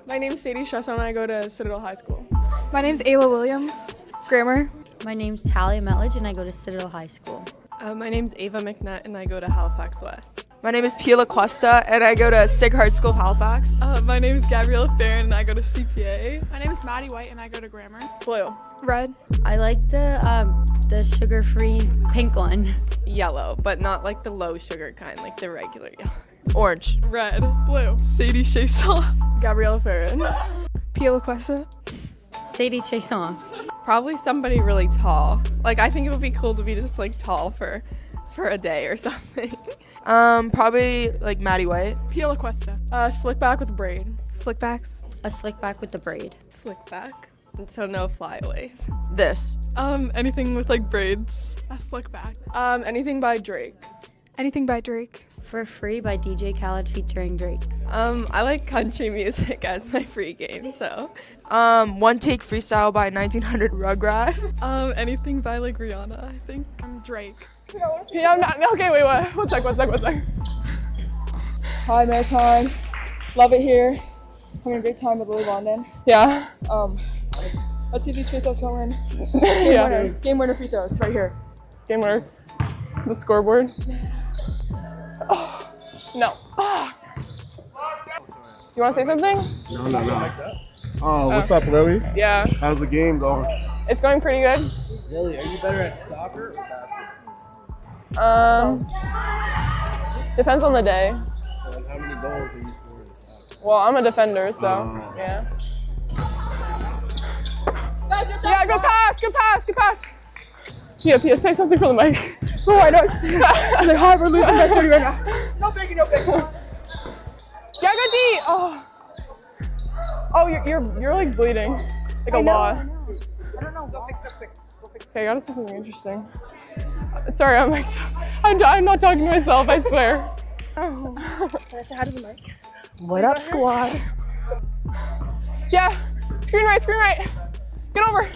My name's Sadie Shesson and I go to Citadel High School. My name's Ayla Williams, grammar. My name's Talia Metledge and I go to Citadel High School. My name's Ava McNutt and I go to Halifax West. My name is Pia Cuesta and I go to Sacred Heart School of Halifax. My name is Gabriella Farron and I go to CPA. My name is Maddie White and I go to grammar. Blue. Red. I like the sugar-free pink one. Yellow, but not like the low sugar kind, like the regular yellow. Orange. Red. Blue. Sadie Shesson. Gabriella Farron. Pia Cuesta. Sadie Chasson. Probably somebody really tall. Like I think it would be cool to be just like tall for a day or something. Probably like Maddie White. Pia Cuesta. Slick back with braid. Slick backs. A slick back with the braid. Slick back. And so no flyaways. This. Anything with like braids. A slick back. Anything by Drake. Anything by Drake. For Free by DJ Khaled featuring Drake. I like country music as my free game, so. One Take Freestyle by 1900 Rugrat. Anything by like Rihanna, I think. Drake. Yeah, I'm not. Okay, wait, what? One sec. Hi, Maritime. Love it here. Having a great time with Lily London. Yeah. Let's see if these free throws go in. Game winner free throws right here. Game winner. The scoreboard. Oh, no. You want to say something? No. Oh, what's up, Lily? Yeah. How's the game going? It's going pretty good. Lily, are you better at soccer or basketball? Depends on the day. So, like, how many goals are you scoring in soccer? Well, I'm a defender, so yeah. Yeah, good pass. Pia, say something for the mic. Oh, I know. I'm like, hi, we're losing by 30 right now. No biggie. Yeah, good D. Oh, you're like bleeding, like a lot. I don't know. Go fix that quick. Okay, I gotta say something interesting. Sorry, I'm not talking to myself. I swear. Can I say hi to the mic? What up, squad? Yeah, screen right. Get over.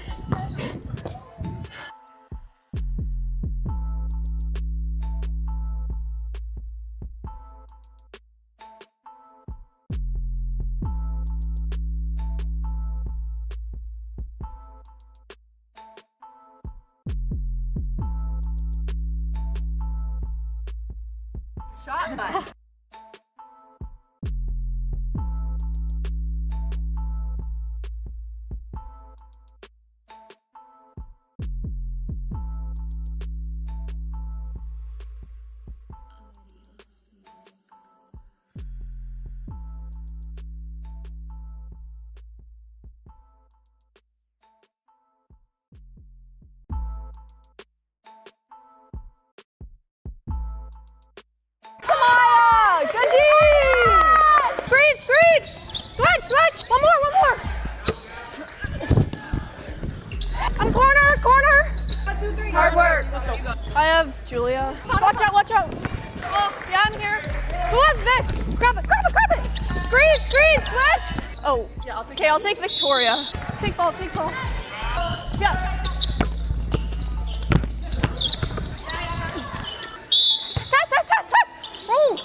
Shot button. Good D! Screen! Switch! One more! Come corner! 1, 2, 3. Hard work. Let's go. I have Julia. Watch out! Oh, yeah, I'm here. Who has Vic? Grab it! Screen! Switch! Oh, yeah, I'll take Victoria. Take ball. Yeah. Test! Oh!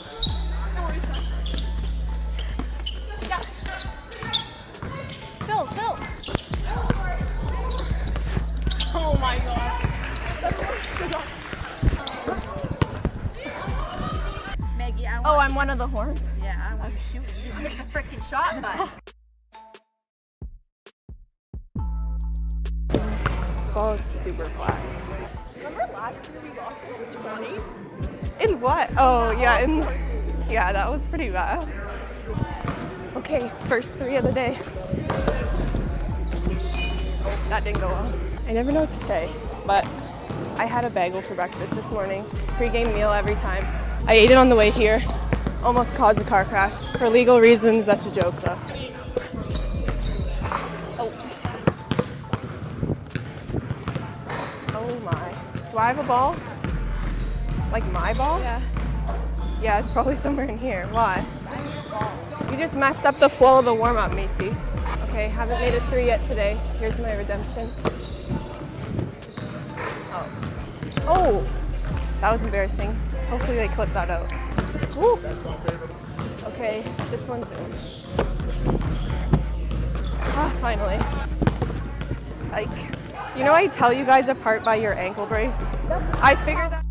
Phil. Oh my god. Maggie, I'm one of the horns. Yeah, I want to shoot you. Just hit the freaking shot button. This ball is super flat. Remember last year we lost 20? In what? Oh, yeah, that was pretty bad. Okay, first 3 of the day. Oh, that didn't go well. I never know what to say, but I had a bagel for breakfast this morning. Pre-game meal every time. I ate it on the way here. Almost caused a car crash. For legal reasons, that's a joke though. Oh my. Do I have a ball? Like my ball? Yeah. Yeah, it's probably somewhere in here. Why? You just messed up the flow of the warm-up, Macy. Okay, haven't made a 3 yet today. Here's my redemption. Oh, that was embarrassing. Hopefully they clip that out. Woo. Okay, this one's in. Ah, finally. Psych. You know I tell you guys apart by your ankle brace? I figured that.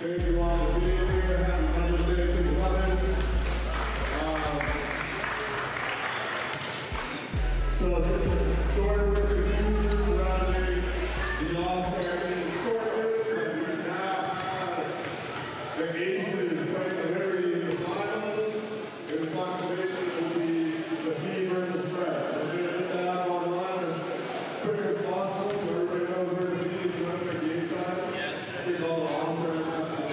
If you want to be here, have an understanding of others. So this sort of confusion surrounding the All-Star Game court, and we now have the Aces playing the Liberty in the finals, and the consolation will be the Fever and the Spread. So we're going to put that out online as quick as possible so everybody knows where to be if you want to get game time. I think all the All-Stars have to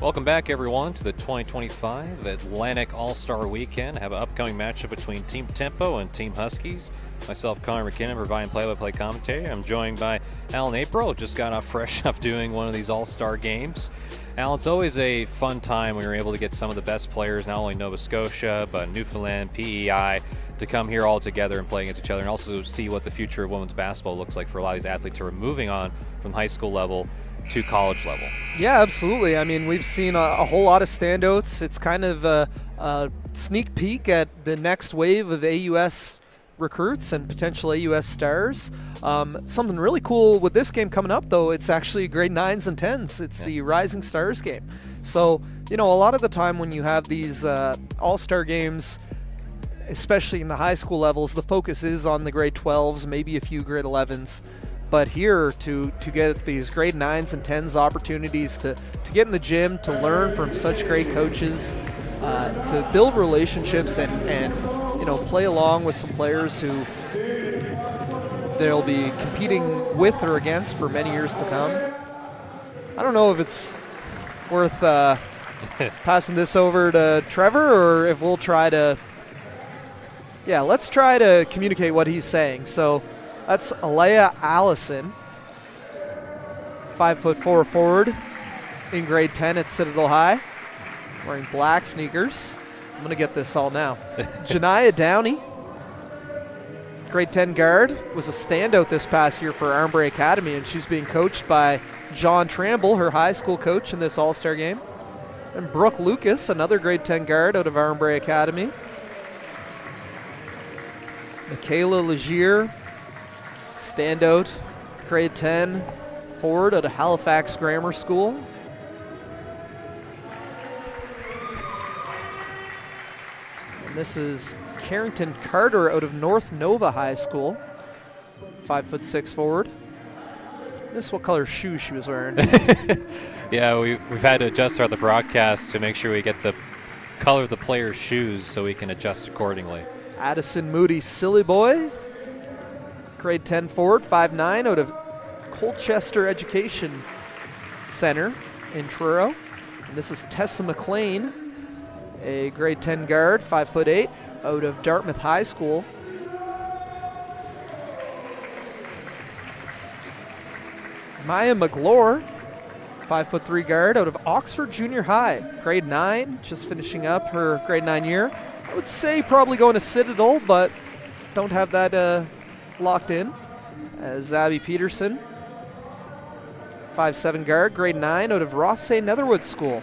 Welcome back, everyone, to the 2025 Atlantic All-Star Weekend. I have an upcoming matchup between Team Tempo and Team Huskies. Myself, Connor McKinnon, providing play-by-play commentary. I'm joined by Alan April, just got off fresh off doing one of these All-Star games. Alan, it's always a fun time when you're able to get some of the best players, not only Nova Scotia, but Newfoundland, PEI, to come here all together and play against each other, and also see what the future of women's basketball looks like for a lot of these athletes who are moving on from high school level to college level. Yeah, absolutely. I mean, we've seen a whole lot of standouts. It's kind of a sneak peek at the next wave of AUS recruits and potential AUS stars. Something really cool with this game coming up, though, it's actually grade 9s and 10s. It's the Rising Stars game. So, you know, a lot of the time when you have these all-star games, especially in the high school levels, the focus is on the grade 12s, maybe a few grade 11s. But here, to get these grade 9s and 10s opportunities to get in the gym, to learn from such great coaches, to build relationships and you know, play along with some players who they'll be competing with or against for many years to come. I don't know if it's worth passing this over to Trevor, or if we'll try to, yeah, let's try to communicate what he's saying. So that's Alea Allison, 5'4" forward in grade 10 at Citadel High, wearing black sneakers. I'm going to get this all now. Janiyah Downey, grade 10 guard, was a standout this past year for Armbrae Academy, and she's being coached by John Tramble, her high school coach in this all-star game. And Brooke Lucas, another grade 10 guard out of Armbrae Academy. Michaela Legier, standout, grade 10 forward out of Halifax Grammar School. And this is Carrington Carter out of North Nova High School, 5'6" forward. This what color shoes she was wearing. Yeah, we've had to adjust throughout the broadcast to make sure we get the color of the player's shoes so we can adjust accordingly. Addison Moody Silly Boy, grade 10 forward, 5'9", out of Colchester Education Center in Truro. And this is Tessa McLean, a grade 10 guard, 5'8", out of Dartmouth High School. Maya McGlure, 5'3" guard, out of Oxford Junior High, grade 9, just finishing up her grade 9 year. I would say probably going to Citadel, but don't have that locked in. As Abby Peterson, 5'7" guard, grade 9, out of Rothsay Netherwood School.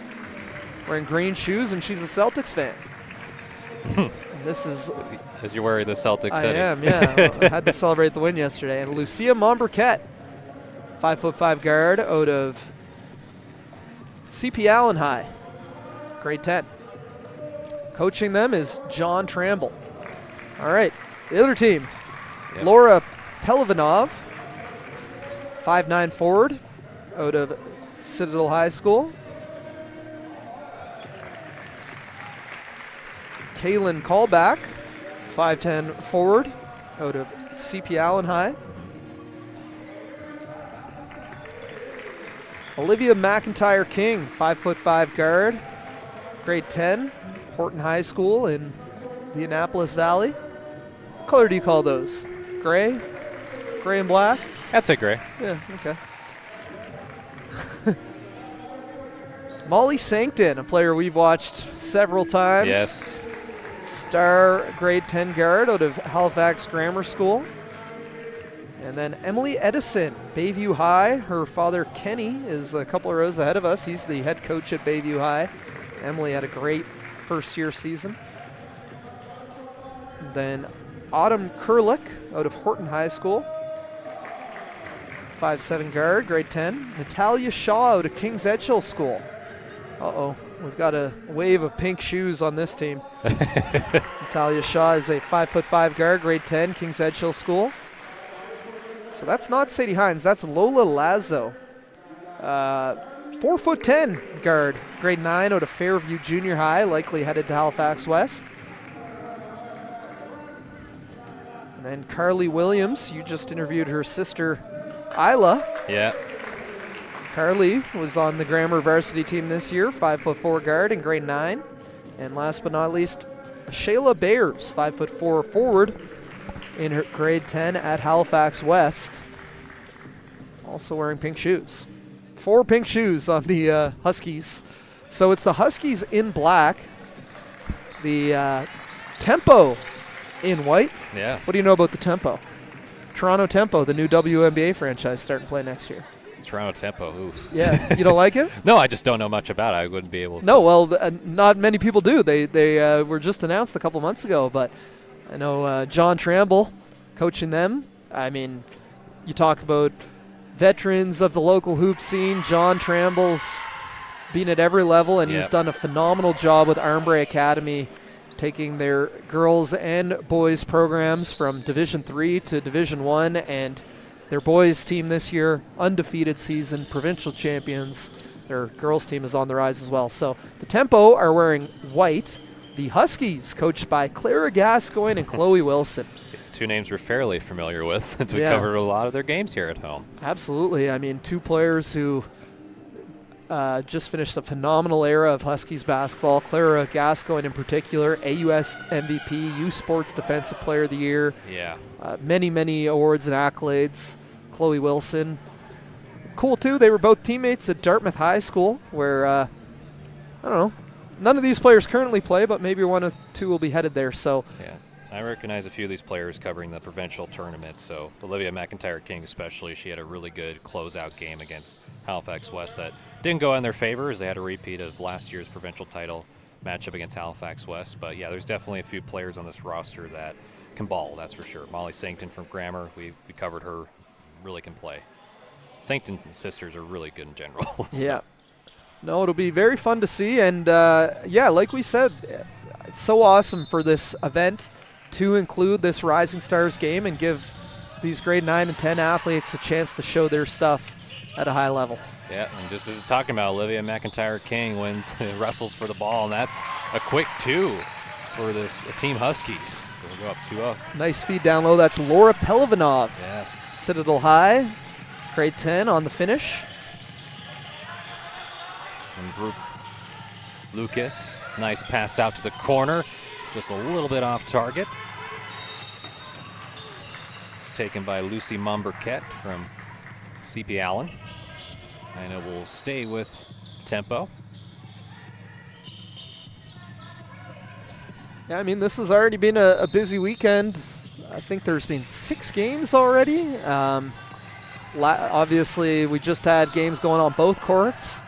wearing green shoes, and she's a Celtics fan. This is... As you're wearing the Celtics I hoodie. am, yeah. I had to celebrate the win yesterday. And Lucia Momberquette, 5'5" guard out of CP Allen High, grade 10. Coaching them is John Tramble. All right, the other team, Yep. Laura Pelivanov, 5'9" forward out of Citadel High School. Kaylin Callback, 5'10" forward out of CP Allen High. Olivia McIntyre King, 5'5" guard, grade 10, Horton High School in the Annapolis Valley. What color do you call those? Gray? Gray and black? That's a gray. Yeah, okay. Molly Sankton, a player we've watched several times. Yes. Star grade 10 guard out of Halifax Grammar School. And then Emily Edison, Bayview High. Her father, Kenny, is a couple of rows ahead of us. He's the head coach at Bayview High. Emily had a great first-year season. And then Autumn Kurlick out of Horton High School. 5'7" guard, grade 10. Natalia Shaw out of King's Edgehill School. Uh-oh, we've got a wave of pink shoes on this team. Natalia Shaw is a 5'5" guard, grade 10, King's Edgehill School. So that's not Sadie Hines, that's Lola Lazo. 4'10" guard, grade 9 out of Fairview Junior High, likely headed to Halifax West. And then Carly Williams, you just interviewed her sister, Isla. Yeah. Carly was on the Grammar varsity team this year, 5'4" guard in grade 9. And last but not least, Shayla Bayers, 5'4" forward in her grade 10 at Halifax West. Also wearing pink shoes. 4 pink shoes on the Huskies. So it's the Huskies in black. The Tempo in white. Yeah. What do you know about the Tempo? Toronto Tempo, the new WNBA franchise starting to play next year. Toronto Tempo, oof. Yeah, you don't like it? No, I just don't know much about it. I wouldn't be able to. No, well, not many people do. They were just announced a couple months ago, but I know John Tramble coaching them. I mean, you talk about veterans of the local hoop scene. John Tramble's been at every level, and he's done a phenomenal job with Armbray Academy, taking their girls and boys programs from Division III to Division I, and their boys team this year, undefeated season, provincial champions. Their girls team is on the rise as well. So the Tempo are wearing white. The Huskies, coached by Clara Gascoigne and Chloe Wilson. 2 names we're fairly familiar with since we covered a lot of their games here at home. Absolutely. I mean, 2 players who just finished a phenomenal era of Huskies basketball. Clara Gascoigne in particular, AUS MVP, U Sports Defensive Player of the Year. Yeah. Many, many awards and accolades. Chloe Wilson. Cool, too. They were both teammates at Dartmouth High School, where, I don't know, none of these players currently play, but maybe 1 or 2 will be headed there. So, yeah. I recognize a few of these players covering the provincial tournament. So Olivia McIntyre King especially, she had a really good closeout game against Halifax West that didn't go in their favor, as they had a repeat of last year's provincial title matchup against Halifax West. But yeah, there's definitely a few players on this roster that can ball, that's for sure. Molly Sankton from Grammar, we covered her, really can play. Sankton sisters are really good in general. So. Yeah. No, it'll be very fun to see. And, yeah, like we said, it's so awesome for this event to include this Rising Stars game and give these grade 9 and 10 athletes a chance to show their stuff at a high level. Yeah, and just as talking about, Olivia McIntyre King wins, wrestles for the ball, and that's a quick 2 for this Team Huskies. We'll go up 2-0. Nice feed down low. That's Laura Pelivanov. Yes. Citadel High, grade 10 on the finish. And Group Lucas, nice pass out to the corner, just a little bit off target. It's taken by Lucy Momberquette from CP Allen. And it will stay with Tempo. Yeah, I mean, this has already been a busy weekend. I think there's been 6 games already. Obviously, we just had games going on both courts.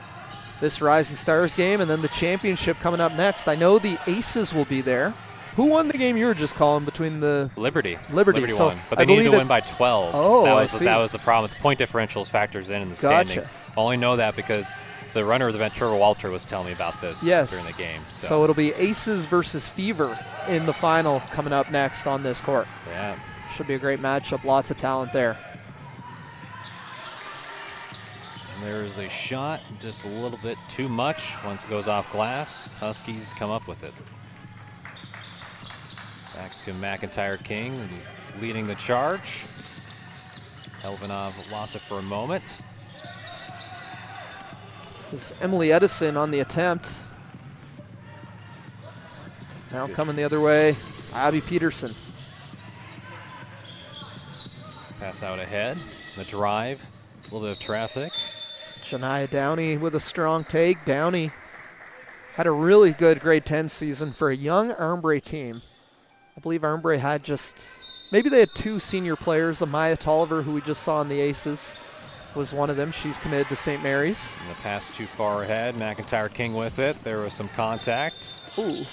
this Rising Stars game, and then the championship coming up next. I know the Aces will be there. Who won the game you were just calling between the Liberty so won, but they needed to win by 12. Oh, that I was see. That was the problem. It's point differentials factors in the Gotcha. standings. I only know that because the runner of the event, Trevor Walter, was telling me about this during the game. So it'll be Aces versus Fever in the final coming up next on this court. Yeah. Should be a great matchup. Lots of talent there. And there's a shot, just a little bit too much. Once it goes off glass, Huskies come up with it. Back to McIntyre King leading the charge. Elvanov lost it for a moment. Is Emily Edison on the attempt. Now coming the other way, Abby Peterson. Pass out ahead. The drive, a little bit of traffic. Shania Downey with a strong take. Downey had a really good grade 10 season for a young Armbre team. I believe Armbre had maybe they had 2 senior players. Amaya Tolliver, who we just saw in the Aces, was one of them. She's committed to St. Mary's. And the pass too far ahead. McIntyre King with it. There was some contact. Ooh.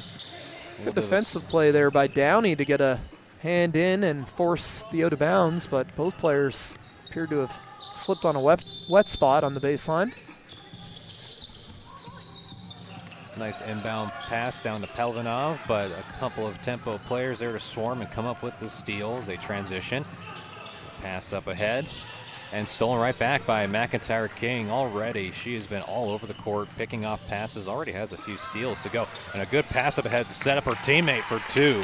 Good defensive play there by Downey to get a hand in and force the out of bounds, but both players appeared to have slipped on a wet spot on the baseline. Nice inbound pass down to Pelvanov, but a couple of tempo players there to swarm and come up with the steal as they transition. Pass up ahead and stolen right back by McIntyre King. Already she has been all over the court picking off passes, already has a few steals to go, and a good pass up ahead to set up her teammate for 2.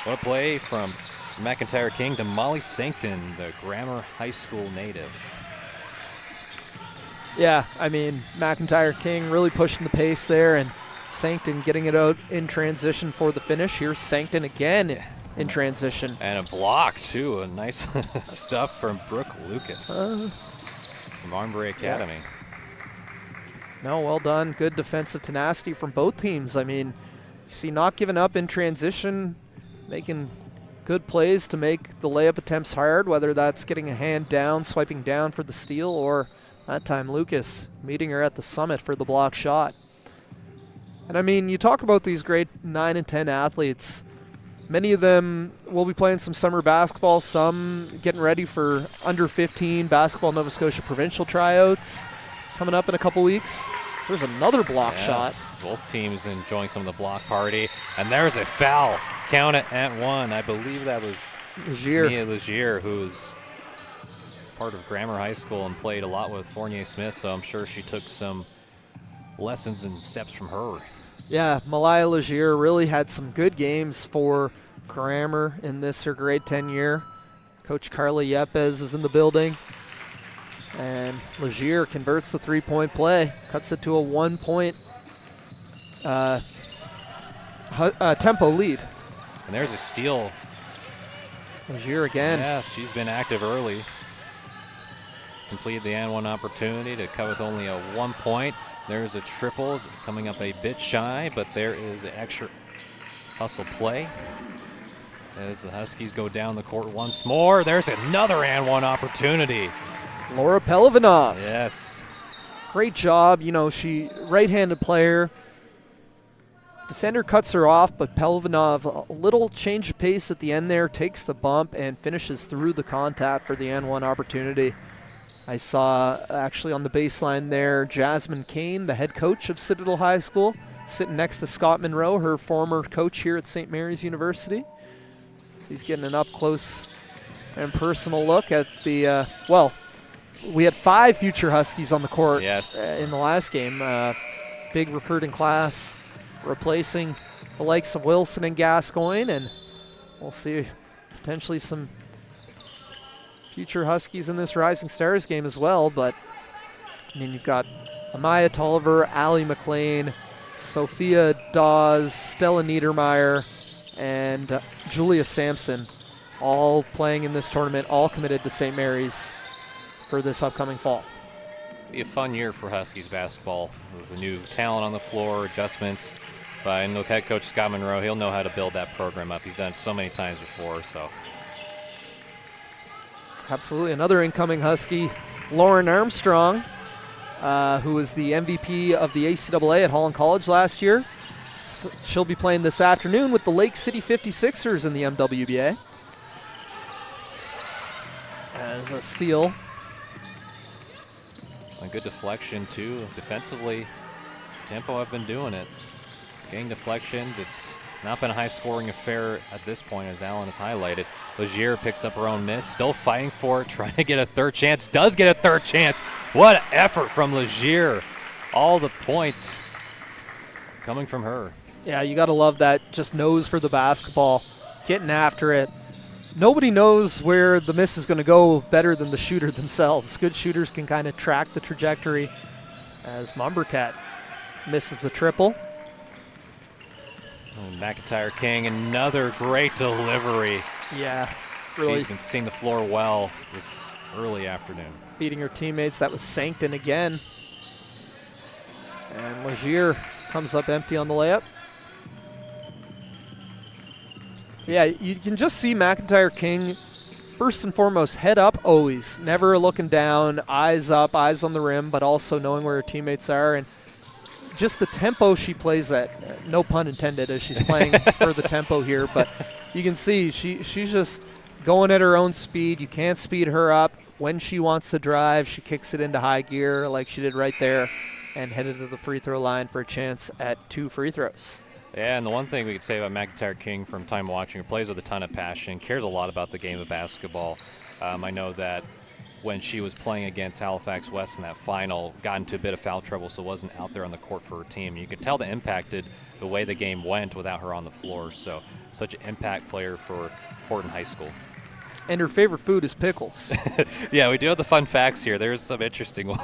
What a play from McIntyre King to Molly Sankton, the Grammar High School native. Yeah, I mean, McIntyre King really pushing the pace there, and Sankton getting it out in transition for the finish. Here's Sankton again in transition. And a block, too. A nice stuff from Brooke Lucas from Armbre Academy. No, well done. Good defensive tenacity from both teams. I mean, you see not giving up in transition, making good plays to make the layup attempts hard, whether that's getting a hand down, swiping down for the steal, or that time Lucas meeting her at the summit for the block shot. And I mean, you talk about these grade 9 and 10 athletes. Many of them will be playing some summer basketball, some getting ready for under 15 basketball Nova Scotia provincial tryouts coming up in a couple weeks. So there's another block shot. Both teams enjoying some of the block party. And there's a foul. Count it at 1. I believe that was Mia Legier, who's part of Grammar High School and played a lot with Fournier Smith, so I'm sure she took some lessons and steps from her. Yeah, Malaya Legier really had some good games for Grammar in this her grade 10 year. Coach Carla Yepes is in the building. And Legier converts the 3-point play, cuts it to a 1-point tempo lead. And there's a steal. Legier again. Yeah, she's been active early. Completed the and 1 opportunity to cut with only a 1 point. There's a triple coming up a bit shy, but there is an extra hustle play as the Huskies go down the court once more. There's another and 1 opportunity. Laura Pelivanov. Yes. Great job. You know, she right-handed player. Defender cuts her off, but Pelivanov, a little change of pace at the end there, takes the bump and finishes through the contact for the and 1 opportunity. I saw actually on the baseline there Jasmine Kane, the head coach of Citadel High School, sitting next to Scott Monroe, her former coach here at St. Mary's University. So he's getting an up-close and personal look at the, we had 5 future Huskies on the court in the last game. Big recruiting class replacing the likes of Wilson and Gascoigne, and we'll see potentially some future Huskies in this Rising Stars game as well. But I mean, you've got Amaya Tolliver, Allie McLean, Sophia Dawes, Stella Niedermeyer, and Julia Sampson, all playing in this tournament, all committed to St. Mary's for this upcoming fall. Be a fun year for Huskies basketball with the new talent on the floor, adjustments by head coach Scott Monroe. He'll know how to build that program up. He's done it so many times before. So. Absolutely. Another incoming Husky, Lauren Armstrong. who was the MVP of the ACAA at Holland College last year. She'll be playing this afternoon with the Lake City 56ers in the MWBA. As a steal. A good deflection, too. Defensively, Tempo have been doing it. Getting deflections. It's not been a high-scoring affair at this point, as Alan has highlighted. Legier picks up her own miss. Still fighting for it, trying to get a third chance. Does get a third chance. What effort from Legier. All the points coming from her. Yeah, you got to love that. Just nose for the basketball, getting after it. Nobody knows where the miss is going to go better than the shooter themselves. Good shooters can kind of track the trajectory, as Mumbercat misses the triple. And McIntyre King, another great delivery. Yeah, really. She's been seeing the floor well this early afternoon. Feeding her teammates. That was Sancton again. And Legier comes up empty on the layup. Yeah, you can just see McIntyre King, first and foremost, head up always. Never looking down, eyes up, eyes on the rim, but also knowing where her teammates are. And just the tempo she plays at, no pun intended, as she's playing for the tempo here. But you can see she's just going at her own speed. You can't speed her up. When she wants to drive, she kicks it into high gear like she did right there and headed to the free throw line for a chance at 2 free throws. Yeah, and the one thing we could say about McIntyre King from time watching her, plays with a ton of passion, cares a lot about the game of basketball. I know that when she was playing against Halifax West in that final, got into a bit of foul trouble, so wasn't out there on the court for her team. You could tell that impacted the way the game went without her on the floor. So such an impact player for Horton High School. And her favorite food is pickles. Yeah, we do have the fun facts here. There's some interesting ones.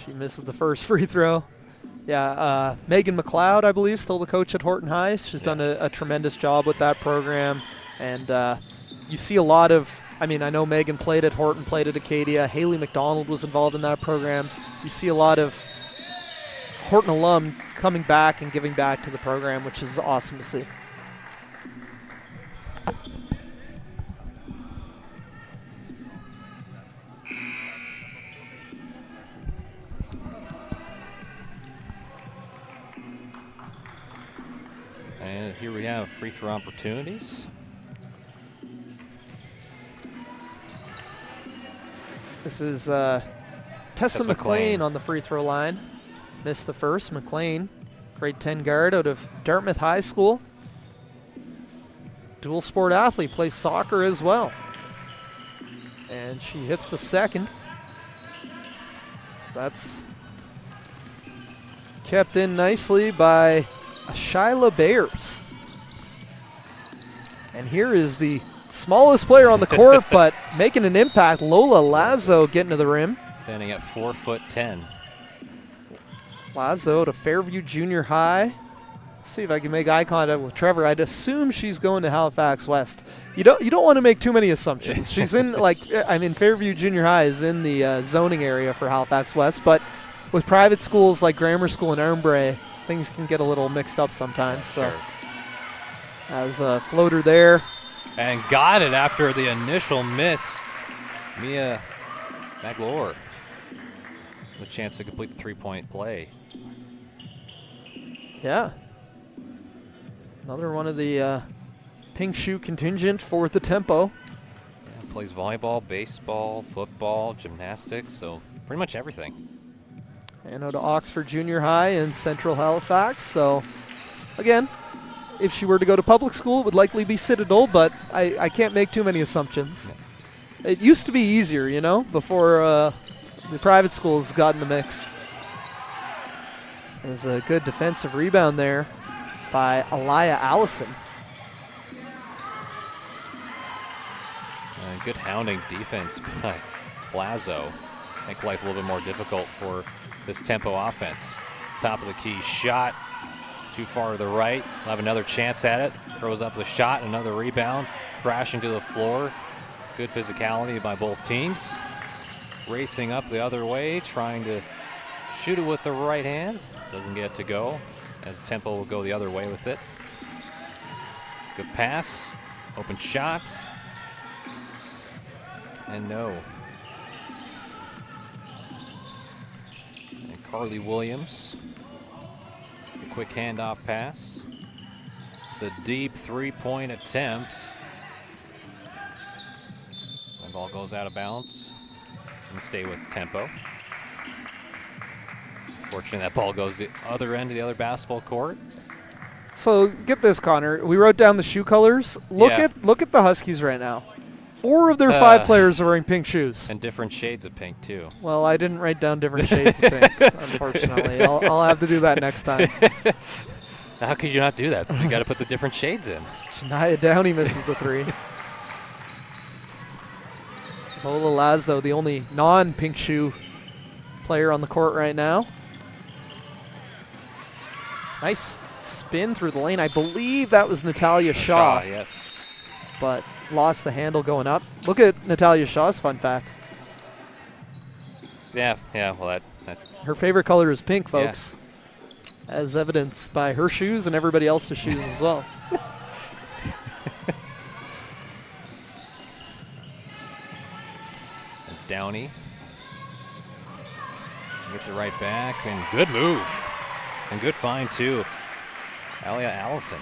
She misses the first free throw. Yeah, Megan McLeod, I believe, still the coach at Horton High. She's done a tremendous job with that program. And you see a lot of, I know Megan played at Horton, played at Acadia. Haley McDonald was involved in that program. You see a lot of Horton alum coming back and giving back to the program, which is awesome to see. And here we have free throw opportunities. This is Tessa McLean on the free throw line. Missed the first. McLean, grade 10 guard out of Dartmouth High School. Dual sport athlete, plays soccer as well. And she hits the second. So that's kept in nicely by Shyla Bayers. And here is the smallest player on the court, but making an impact, Lola Lazo getting to the rim. Standing at 4'10". Lazo to Fairview Junior High. See if I can make eye contact with Trevor. I'd assume she's going to Halifax West. You don't want to make too many assumptions. She's in Fairview Junior High is in the zoning area for Halifax West, but with private schools like Grammar School and Armbray, things can get a little mixed up sometimes. So Sure. as a floater there. And got it after the initial miss. Mia Maglore with a chance to complete the three-point play. Yeah. Another one of the pink shoe contingent for the tempo. Yeah, plays volleyball, baseball, football, gymnastics, so pretty much everything. And out to Oxford Junior High in Central Halifax. So, again, if she were to go to public school, it would likely be Citadel, but I can't make too many assumptions. Yeah. It used to be easier, before the private schools got in the mix. There's a good defensive rebound there by Aliyah Allison. Good hounding defense by Lazo. Make life a little bit more difficult for this tempo offense. Top of the key shot, too far to the right. We'll have another chance at it. Throws up the shot, another rebound, crashing to the floor. Good physicality by both teams. Racing up the other way, trying to shoot it with the right hand. Doesn't get to go, as tempo will go the other way with it. Good pass, open shot, and no. Carly Williams. A quick handoff pass. It's a deep three-point attempt. The ball goes out of bounds and stay with tempo. Fortunately, that ball goes the other end of the other basketball court. So get this, Connor. We wrote down the shoe colors. Look Yeah. at the Huskies right now. 4 of their 5 players are wearing pink shoes. And different shades of pink, too. Well, I didn't write down different shades of pink, unfortunately. I'll have to do that next time. How could you not do that? You got to put the different shades in. Shania Downey misses the 3. Lola Lazo, the only non-pink shoe player on the court right now. Nice spin through the lane. I believe that was Natalia Shaw. Yes. But lost the handle going up. Look at Natalia Shaw's fun fact. Yeah, well, that Her favorite color is pink, folks. Yeah. As evidenced by her shoes and everybody else's shoes as well. Downey gets it right back, and good move. And good find, too. Alia Allison.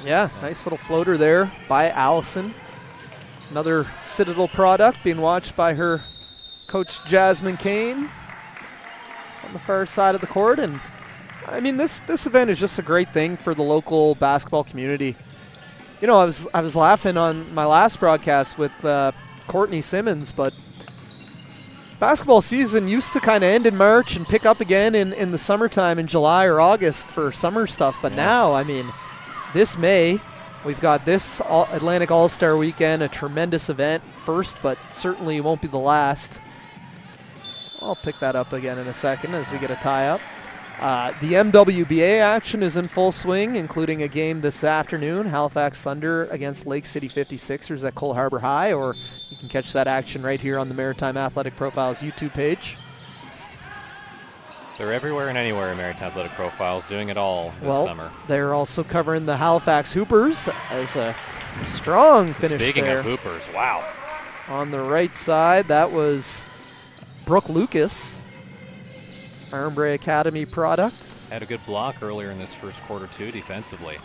Yeah, nice little floater there by Allison. Another Citadel product being watched by her coach Jasmine Kane on the far side of the court. And I mean, this event is just a great thing for the local basketball community. You know, I was laughing on my last broadcast with Courtney Simmons, but basketball season used to kind of end in March and pick up again in the summertime in July or August for summer stuff. But now, I mean, this May, we've got this Atlantic All-Star Weekend, a tremendous event. First, but certainly won't be the last. I'll pick that up again in a second as we get a tie-up. The MWBA action is in full swing, including a game this afternoon, Halifax Thunder against Lake City 56ers at Cole Harbour High, or you can catch that action right here on the Maritime Athletic Profiles YouTube page. They're everywhere and anywhere, Maritime Athletic Profiles, doing it all this summer. They're also covering the Halifax Hoopers as a strong finish Speaking there. of Hoopers, wow. On the right side, that was Brooke Lucas, Armbre Academy product. Had a good block earlier in this first quarter, too, defensively.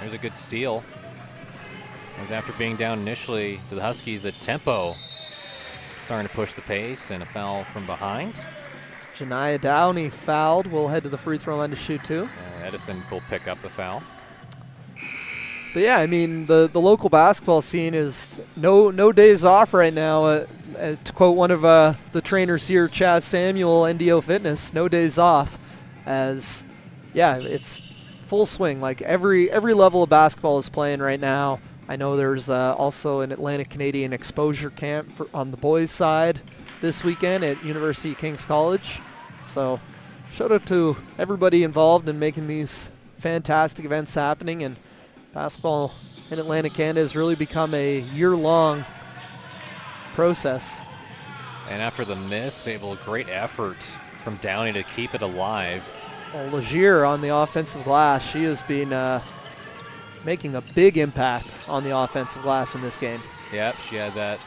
There's a good steal. It was after being down initially to the Huskies at tempo. Starting to push the pace, and a foul from behind. Janiah Downey fouled. We'll head to the free throw line to shoot two. Edison will pick up the foul. But yeah, I mean, the local basketball scene is no days off right now. To quote one of the trainers here, Chaz Samuel, NDO Fitness, no days off. As, yeah, it's full swing. Like every level of basketball is playing right now. I know there's also an Atlantic Canadian exposure camp on the boys' side this weekend at University of King's College. So shout out to everybody involved in making these fantastic events happening. And basketball in Atlantic Canada has really become a year-long process. And after the miss, great effort from Downey to keep it alive. Well, Legier on the offensive glass, she has been making a big impact on the offensive glass in this game. Yep, she had that.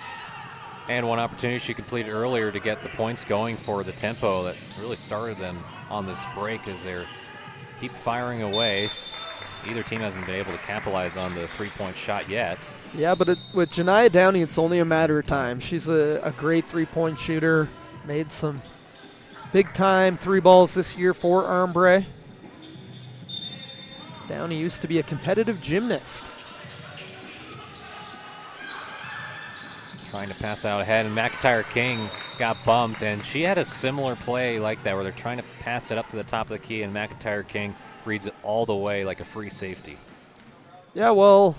And one opportunity she completed earlier to get the points going for the tempo that really started them on this break as they keep firing away. Either team hasn't been able to capitalize on the three-point shot yet. Yeah, but with Janiah Downey, it's only a matter of time. She's a great three-point shooter, made some big-time three balls this year for Armbre. Downey used to be a competitive gymnast. Trying to pass out ahead, and McIntyre King got bumped, and she had a similar play like that where they're trying to pass it up to the top of the key, and McIntyre King reads it all the way like a free safety. Yeah, well,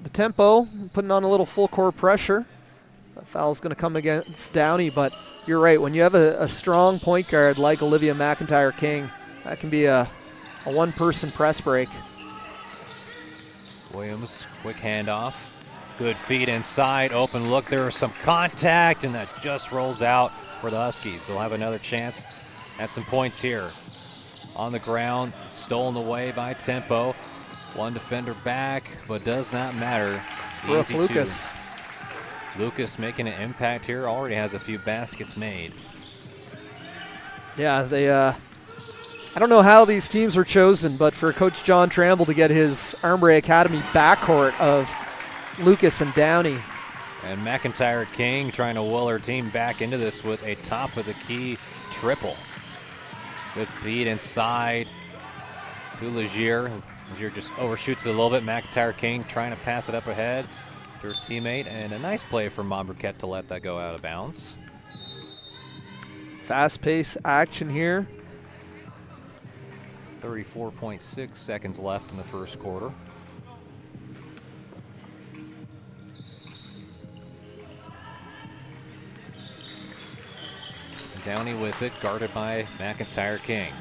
the tempo, putting on a little full court pressure. That foul's going to come against Downey, but you're right. When you have a strong point guard like Olivia McIntyre King, that can be a one-person press break. Williams, quick handoff. Good feed inside, open look. There was some contact, and that just rolls out for the Huskies. They'll have another chance at some points here. On the ground, stolen away by tempo. One defender back, but does not matter. Brooke Lucas. Lucas making an impact here, already has a few baskets made. Yeah, they, I don't know how these teams were chosen, but for Coach John Tramble to get his Armory Academy backcourt of Lucas and Downey. And McIntyre King trying to will her team back into this with a top of the key triple. With beat inside to Legier. Legier just overshoots it a little bit. McIntyre King trying to pass it up ahead to her teammate. And a nice play from Marquette to let that go out of bounds. Fast-paced action here. 34.6 seconds left in the first quarter. Downey with it, guarded by McIntyre King.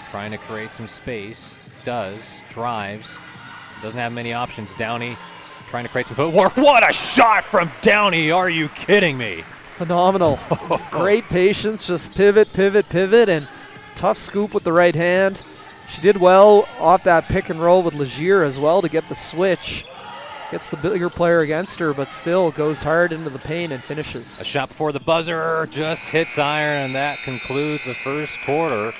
Trying to create some space, drives, doesn't have many options. Downey trying to create some footwork. What a shot from Downey, are you kidding me? Phenomenal. Great patience, just pivot, and tough scoop with the right hand. She did well off that pick and roll with Legier as well to get the switch. Gets the bigger player against her, but still goes hard into the paint and finishes. A shot before the buzzer, just hits iron, and that concludes the first quarter.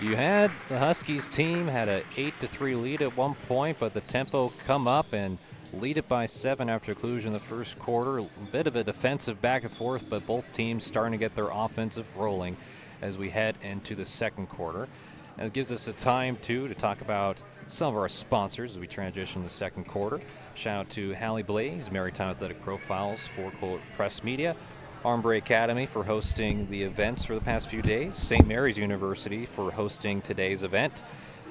You had the Huskies team had an 8-3 lead at one point, but the Tempo come up and lead it by 7 after conclusion of the first quarter. A bit of a defensive back and forth, but both teams starting to get their offensive rolling as we head into the second quarter. And it gives us a time, too, to talk about some of our sponsors as we transition to the second quarter. Shout out to Hallie Blaze, Maritime Athletic Profiles, for Press Media, Armory Academy for hosting the events for the past few days, St. Mary's University for hosting today's event,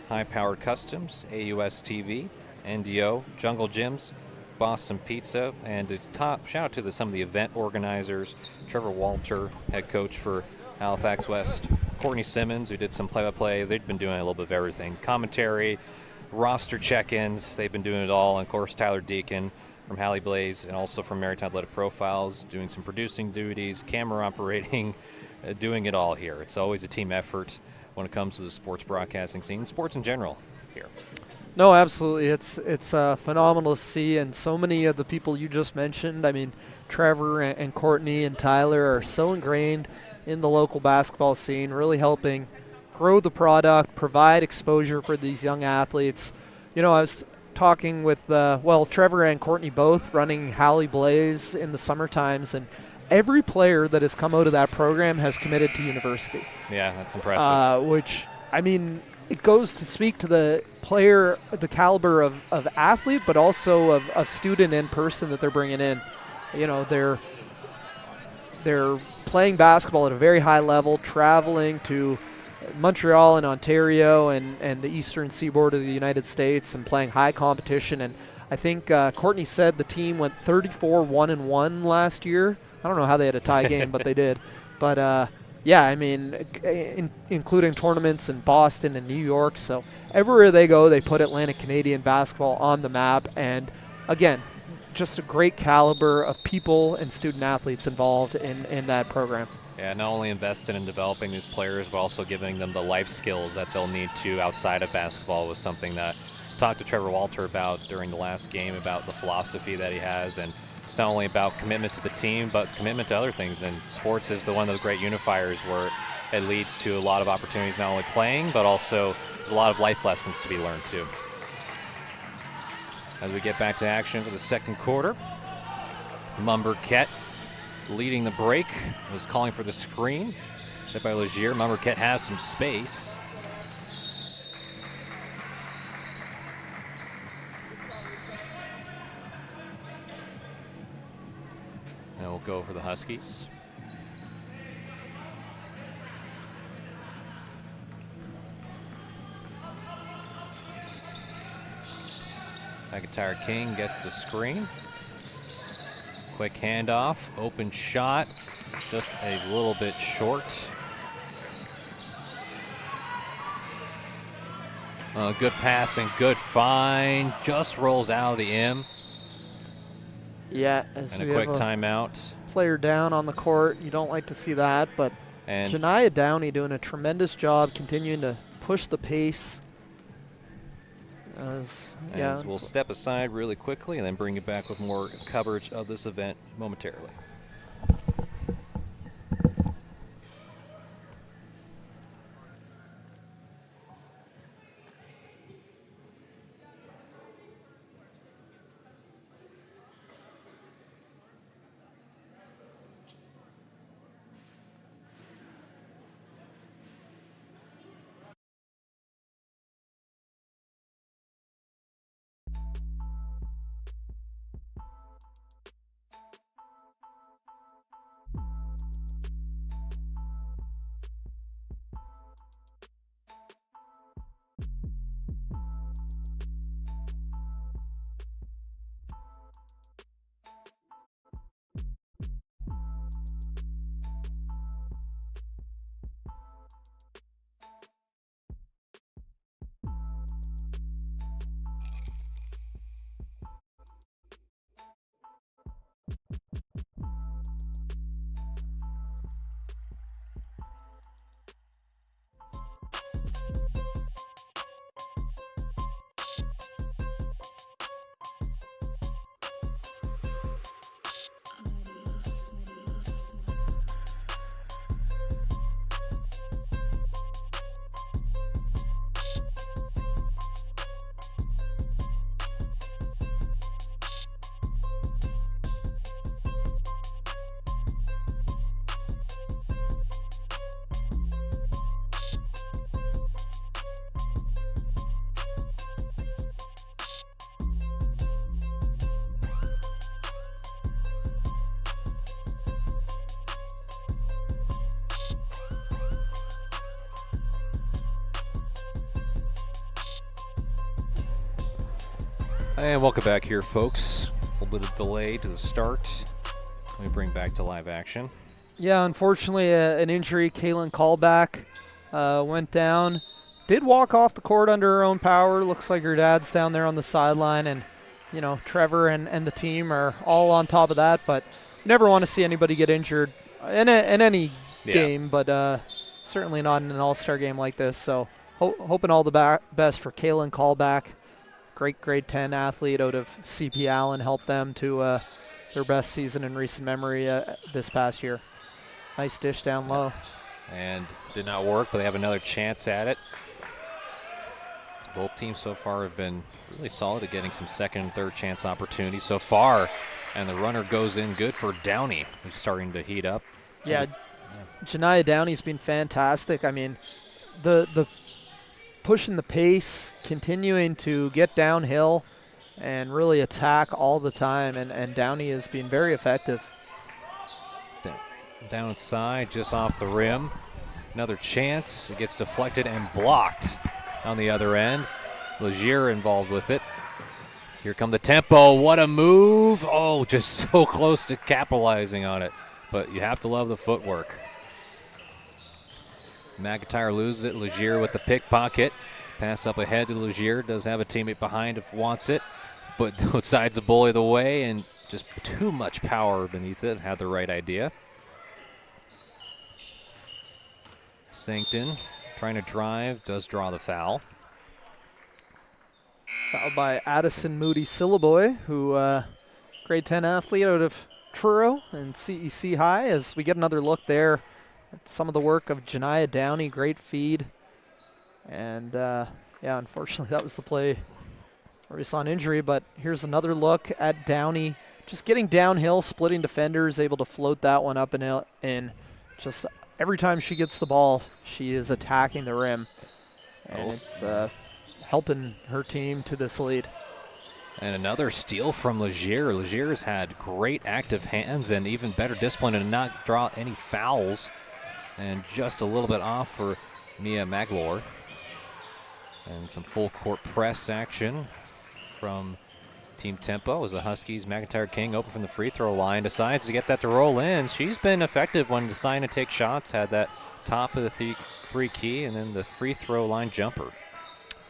High Powered Customs, AUS TV, NDO, Jungle Gyms, Boston Pizza, and it's shout out to some of the event organizers, Trevor Walter, head coach for Halifax West, Courtney Simmons, who did some play-by-play. They've been doing a little bit of everything. Commentary, roster check-ins, they've been doing it all. And of course, Tyler Deacon from Hallie Blaze and also from Maritime Athletic Profiles, doing some producing duties, camera operating, doing it all here. It's always a team effort when it comes to the sports broadcasting scene, sports in general here. No, absolutely. It's phenomenal to see, and so many of the people you just mentioned, I mean, Trevor and Courtney and Tyler are so ingrained in the local basketball scene, really helping grow the product, provide exposure for these young athletes. You know, I was talking with, Trevor and Courtney both running Hallie Blaze in the summer times, and every player that has come out of that program has committed to university. Yeah, that's impressive. Which, I mean, it goes to speak to the player, the caliber of athlete, but also of student in person that they're bringing in. You know, they're playing basketball at a very high level, traveling to Montreal and Ontario and the eastern seaboard of the United States and playing high competition. And I think Courtney said the team went 34-1-1 last year. I don't know how they had a tie game, but they did. But yeah, I mean, including tournaments in Boston and New York. So everywhere they go, they put Atlantic Canadian basketball on the map. And again, just a great caliber of people and student athletes involved in that program. Yeah, not only invested in developing these players, but also giving them the life skills that they'll need to outside of basketball was something that I talked to Trevor Walter about during the last game, about the philosophy that he has. And it's not only about commitment to the team, but commitment to other things. And sports is one of those great unifiers where it leads to a lot of opportunities, not only playing, but also a lot of life lessons to be learned too. As we get back to action for the second quarter, Marquette leading the break, was calling for the screen. Set by Legier. Marquette has some space. And we'll go for the Huskies. McIntyre King gets the screen. Quick handoff, open shot, just a little bit short. Good passing, good find, just rolls out of the M. Yeah, as and a we quick have timeout. Player down on the court, you don't like to see that, but Janiah Downey doing a tremendous job continuing to push the pace. As we'll step aside really quickly and then bring you back with more coverage of this event momentarily. And welcome back here, folks. A little bit of delay to the start. Let me bring back to live action. Yeah, unfortunately, an injury. Kaylin Callback went down. Did walk off the court under her own power. Looks like her dad's down there on the sideline. And, you know, Trevor and the team are all on top of that. But never want to see anybody get injured in any game, but certainly not in an all-star game like this. So hoping all the best for Kaylin Callback. Great grade 10 athlete out of CP Allen, helped them to their best season in recent memory this past year. Nice dish down low. And did not work, but they have another chance at it. Both teams so far have been really solid at getting some second and third chance opportunities so far. And the runner goes in good for Downey, who's starting to heat up. Yeah, Janiyah Downey's been fantastic. I mean, the pushing the pace, continuing to get downhill and really attack all the time, and Downey has been very effective. Down inside, just off the rim. Another chance. It gets deflected and blocked on the other end. Legier involved with it. Here come the tempo. What a move. Oh, just so close to capitalizing on it. But you have to love the footwork. McIntyre loses it. Legier with the pickpocket. Pass up ahead to Legier. Does have a teammate behind if wants it. But decides to bully the way, and just too much power beneath it. Had the right idea. Sankton trying to drive. Does draw the foul. Fouled by Addison Moody Sillaboy, who grade 10 athlete out of Truro and CEC High, as we get another look there. Some of the work of Janiyah Downey, great feed. And, yeah, unfortunately that was the play where we saw an injury. But here's another look at Downey. Just getting downhill, splitting defenders, able to float that one up and in. Just every time she gets the ball, she is attacking the rim. And it's helping her team to this lead. And another steal from Legier. Legier's had great active hands and even better discipline and not draw any fouls. And just a little bit off for Mia Maglor. And some full court press action from Team Tempo as the Huskies. McIntyre King open from the free throw line. Decides to get that to roll in. She's been effective when deciding to take shots. Had that top of the three key and then the free throw line jumper.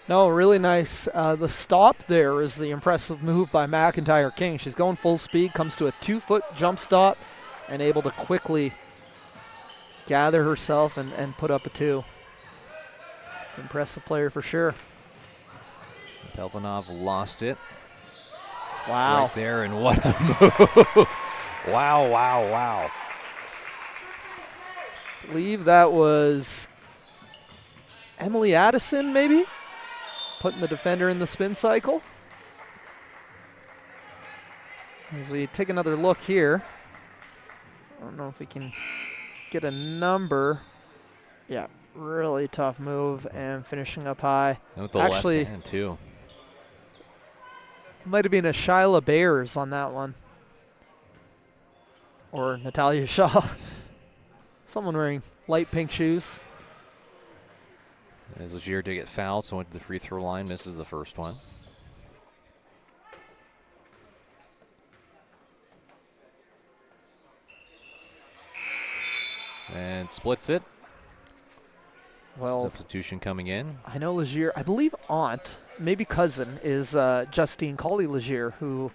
No, really nice. The stop there is the impressive move by McIntyre King. She's going full speed, comes to a 2-foot jump stop, and able to quickly gather herself and put up a 2. Impressive player for sure. Pelvanov lost it. Wow. Right there, and what a move. Wow, wow, wow. I believe that was Emily Addison, maybe? Putting the defender in the spin cycle. As we take another look here. I don't know if we can get a number. Yeah, really tough move and finishing up high. And with the Actually, left hand, too. Might have been a Shyla Bears on that one. Or Natalia Shaw. Someone wearing light pink shoes. As Legier did get fouled, so went to the free throw line, misses the first one. And splits it. Well, substitution coming in. I know Legier, I believe aunt, maybe cousin, is Justine Colley-Legier, who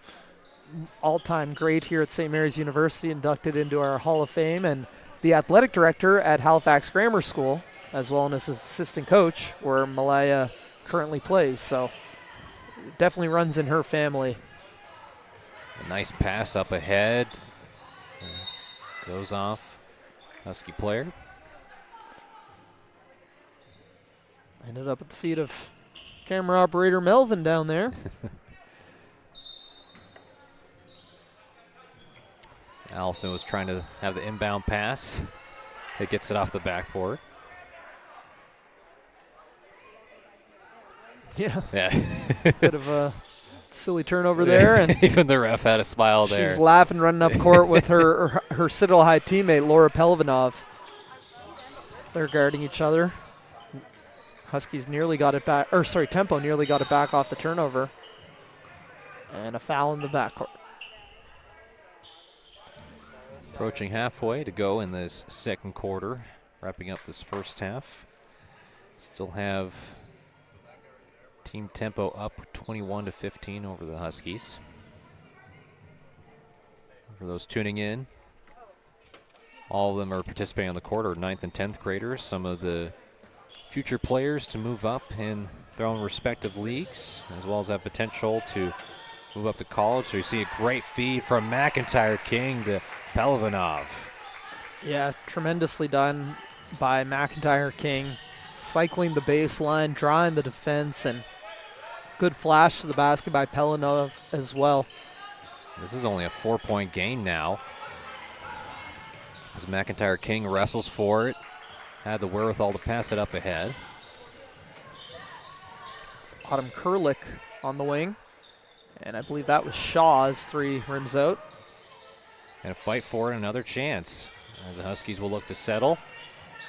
all-time great here at St. Mary's University, inducted into our Hall of Fame, and the athletic director at Halifax Grammar School, as well as assistant coach, where Malaya currently plays. So definitely runs in her family. A nice pass up ahead. Goes off. Husky player. Ended up at the feet of camera operator Melvin down there. Allison was trying to have the inbound pass. It gets it off the backboard. Yeah. Yeah. Bit of a silly turnover there, and even the ref had a smile there. She's laughing, running up court with her Citadel High teammate Laura Pelvanov. They're guarding each other. Huskies nearly got it back, or sorry, Tempo nearly got it back off the turnover. And a foul in the backcourt. Approaching halfway to go in this second quarter, wrapping up this first half. Still have Team Tempo up 21-15 over the Huskies. For those tuning in, all of them are participating on the court are 9th and 10th graders. Some of the future players to move up in their own respective leagues, as well as have potential to move up to college. So you see a great feed from McIntyre King to Pelvanov. Yeah, tremendously done by McIntyre King, cycling the baseline, drawing the defense, and good flash to the basket by Pelvanov as well. This is only a 4-point gain now. As McIntyre King wrestles for it, had the wherewithal to pass it up ahead. It's Autumn Kurlick on the wing, and I believe that was Shaw's three rims out. And a fight for it, another chance. As the Huskies will look to settle.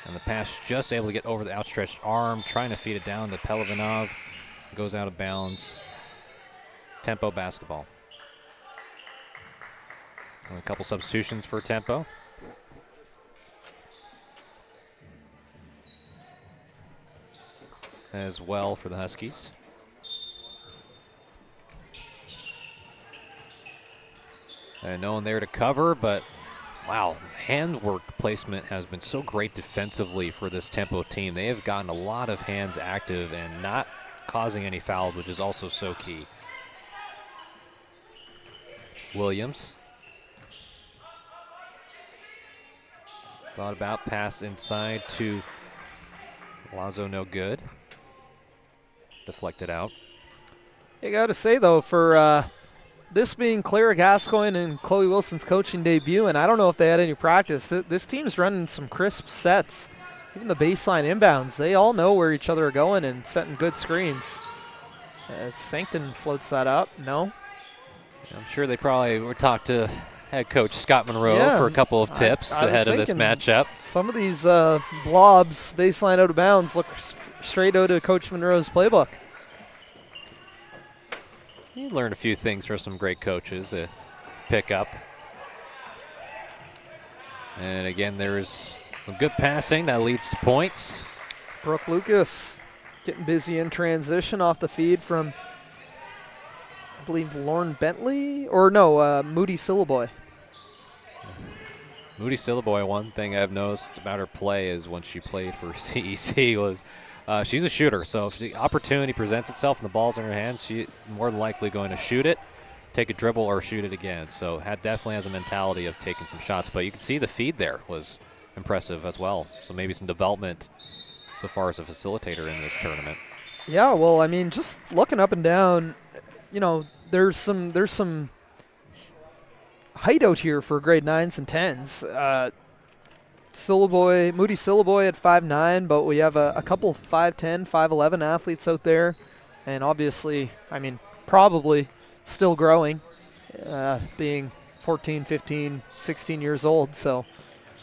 And the pass just able to get over the outstretched arm, trying to feed it down to Pelvanov. Goes out of bounds. Tempo basketball. And a couple substitutions for Tempo. As well for the Huskies. And no one there to cover, but wow, handwork placement has been so great defensively for this Tempo team. They have gotten a lot of hands active and not causing any fouls, which is also so key. Williams. Thought about pass inside to Lazo, no good. Deflected out. You got to say, though, for this being Clara Gascoigne and Chloe Wilson's coaching debut, and I don't know if they had any practice, this team's running some crisp sets. Even the baseline inbounds, they all know where each other are going and setting good screens. Sancton floats that up. No? I'm sure they probably were talked to head coach Scott Monroe for a couple of tips ahead of this matchup. Some of these blobs, baseline out of bounds, look straight out of Coach Monroe's playbook. You learned a few things from some great coaches to pick up. And again, there's some good passing that leads to points. Brooke Lucas getting busy in transition off the feed from, I believe, Lauren Bentley, or no, Moody Syllaboy. Moody Sillaboy, one thing I've noticed about her play is when she played for CEC was she's a shooter. So if the opportunity presents itself and the ball's in her hand, she's more than likely going to shoot it, take a dribble, or shoot it again. So definitely has a mentality of taking some shots. But you can see the feed there was impressive as well. So maybe some development so far as a facilitator in this tournament. Yeah, well, I mean, just looking up and down, you know, there's some height out here for grade 9s and 10s. Moody Sillaboy at 5'9", but we have a couple 5'10", 5'11" athletes out there. And obviously, I mean, probably still growing, being 14, 15, 16 years old. So,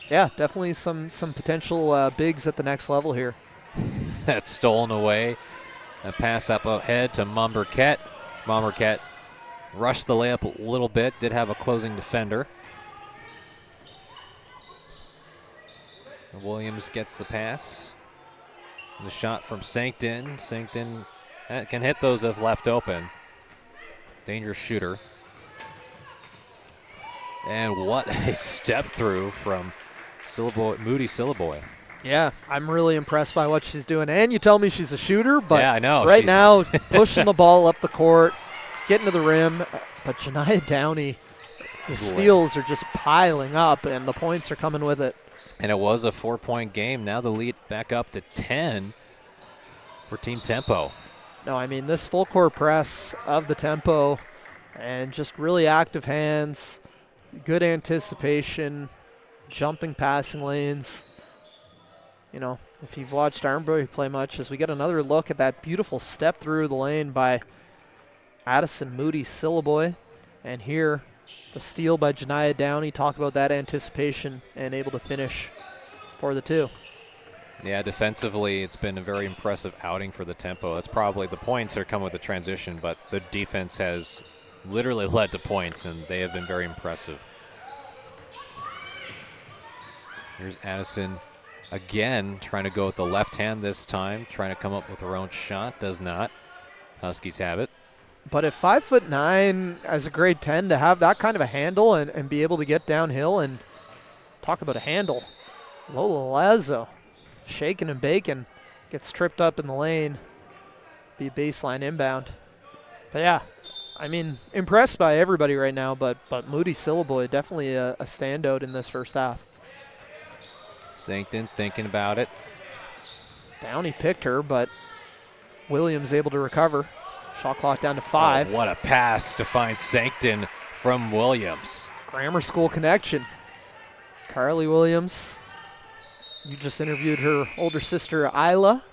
yeah, definitely some potential bigs at the next level here. That's stolen away. A pass up ahead to Momberket. Momberket rushed the layup a little bit, did have a closing defender. Williams gets the pass. The shot from Sankton. Sankton can hit those if left open. Dangerous shooter. And what a step through from Moody Sillaboy. Yeah, I'm really impressed by what she's doing. And you tell me she's a shooter, but yeah, I know. Right now, pushing the ball up the court, getting to the rim. But Janiah Downey, the steals are just piling up, and the points are coming with it. And it was a 4-point game. Now the lead back up to 10 for Team Tempo. No, I mean, this full court press of the Tempo and just really active hands, good anticipation, jumping passing lanes. You know, if you've watched Armbury play much, as we get another look at that beautiful step through the lane by Addison Moody Sillaboy. And here, the steal by Janiah Downey. Talk about that anticipation and able to finish for the two. Yeah, defensively, it's been a very impressive outing for the Tempo. That's probably the points are coming with the transition, but the defense has literally led to points, and they have been very impressive. Here's Addison again, trying to go with the left hand this time, trying to come up with her own shot. Does not. Huskies have it. But at 5'9", as a grade 10, to have that kind of a handle and be able to get downhill and talk about a handle. Lola Lazo, shaking and baking, gets tripped up in the lane. Be a baseline inbound. But yeah, I mean, impressed by everybody right now, but Moody Sillaboy definitely a standout in this first half. Sankton thinking about it. Downey picked her, but Williams able to recover. Shot clock down to 5. Oh, what a pass to find Sankton from Williams. Grammar school connection. Carly Williams. You just interviewed her older sister, Isla.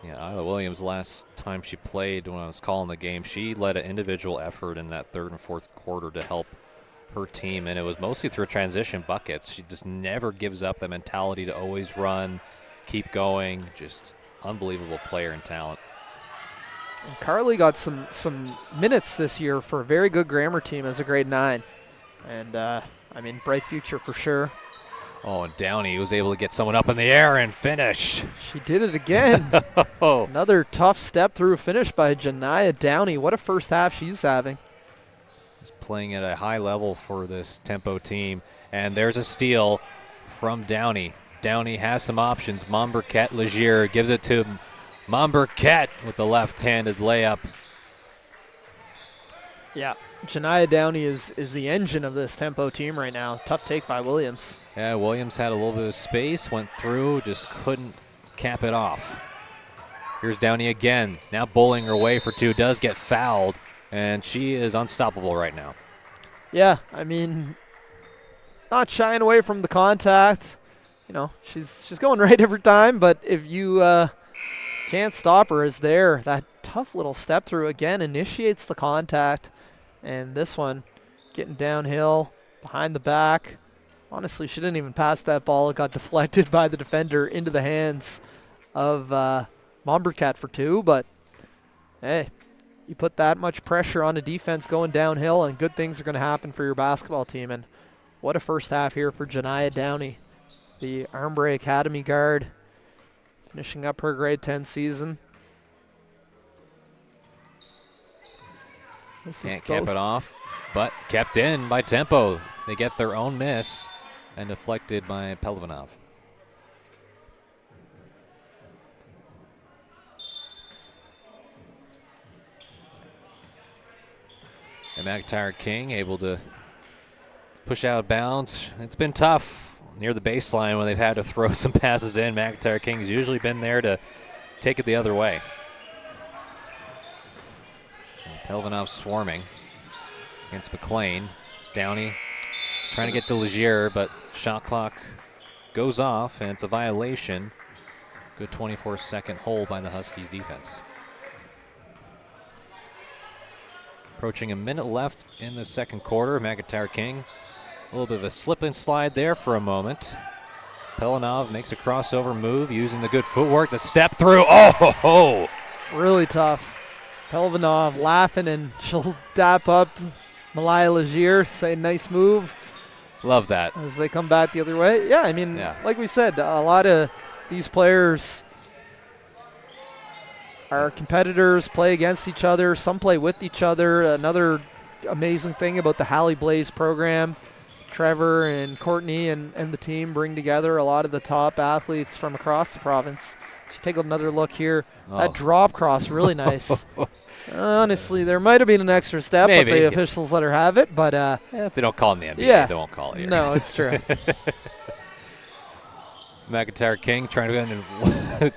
Yeah, Isla Williams, last time she played when I was calling the game, she led an individual effort in that third and fourth quarter to help her team, and it was mostly through transition buckets. She just never gives up the mentality to always run, keep going. Just unbelievable player and talent. And Carly got some minutes this year for a very good grammar team as a grade 9. And, I mean, bright future for sure. Oh, and Downey was able to get someone up in the air and finish. She did it again. Another tough step through finish by Janiah Downey. What a first half she's having. Playing at a high level for this Tempo team. And there's a steal from Downey. Downey has some options. Momberket Legier gives it to Momberket with the left-handed layup. Yeah, Janiah Downey is the engine of this Tempo team right now. Tough take by Williams. Yeah, Williams had a little bit of space, went through, just couldn't cap it off. Here's Downey again. Now bowling her way for two, does get fouled, and she is unstoppable right now. Yeah, I mean, not shying away from the contact. You know, she's going right every time, but if you can't stop her, is there. That tough little step through again initiates the contact, and this one getting downhill, behind the back. Honestly, she didn't even pass that ball. It got deflected by the defender into the hands of Momberket for two, but hey, you put that much pressure on a defense going downhill and good things are going to happen for your basketball team. And what a first half here for Janiah Downey, the Armbury Academy guard, finishing up her grade 10 season. Can't cap it off. but kept in by Tempo. They get their own miss and deflected by Pelvanov. And McIntyre King able to push out of bounds. It's been tough near the baseline when they've had to throw some passes in. McIntyre King's usually been there to take it the other way. Pelvanov swarming against McLean. Downey trying to get to Legier, but shot clock goes off, and it's a violation. Good 24-second hold by the Huskies defense. Approaching a minute left in the second quarter. McIntyre King, a little bit of a slip and slide there for a moment. Pelvanov makes a crossover move using the good footwork to step through. Oh, ho, ho. Really tough. Pelvanov laughing, and she'll dap up Malaya Legier, say nice move. Love that. As they come back the other way. Yeah, I mean, like we said, a lot of these players are competitors, play against each other. Some play with each other. Another amazing thing about the Halle Blaze program, Trevor and Courtney and the team bring together a lot of the top athletes from across the province. So you take another look here. That drop cross, really nice. Honestly, there might have been an extra step, Maybe. but the officials let her have it. But if they don't call it in the NBA, they won't call it here. No, it's true. McIntyre King trying to go in and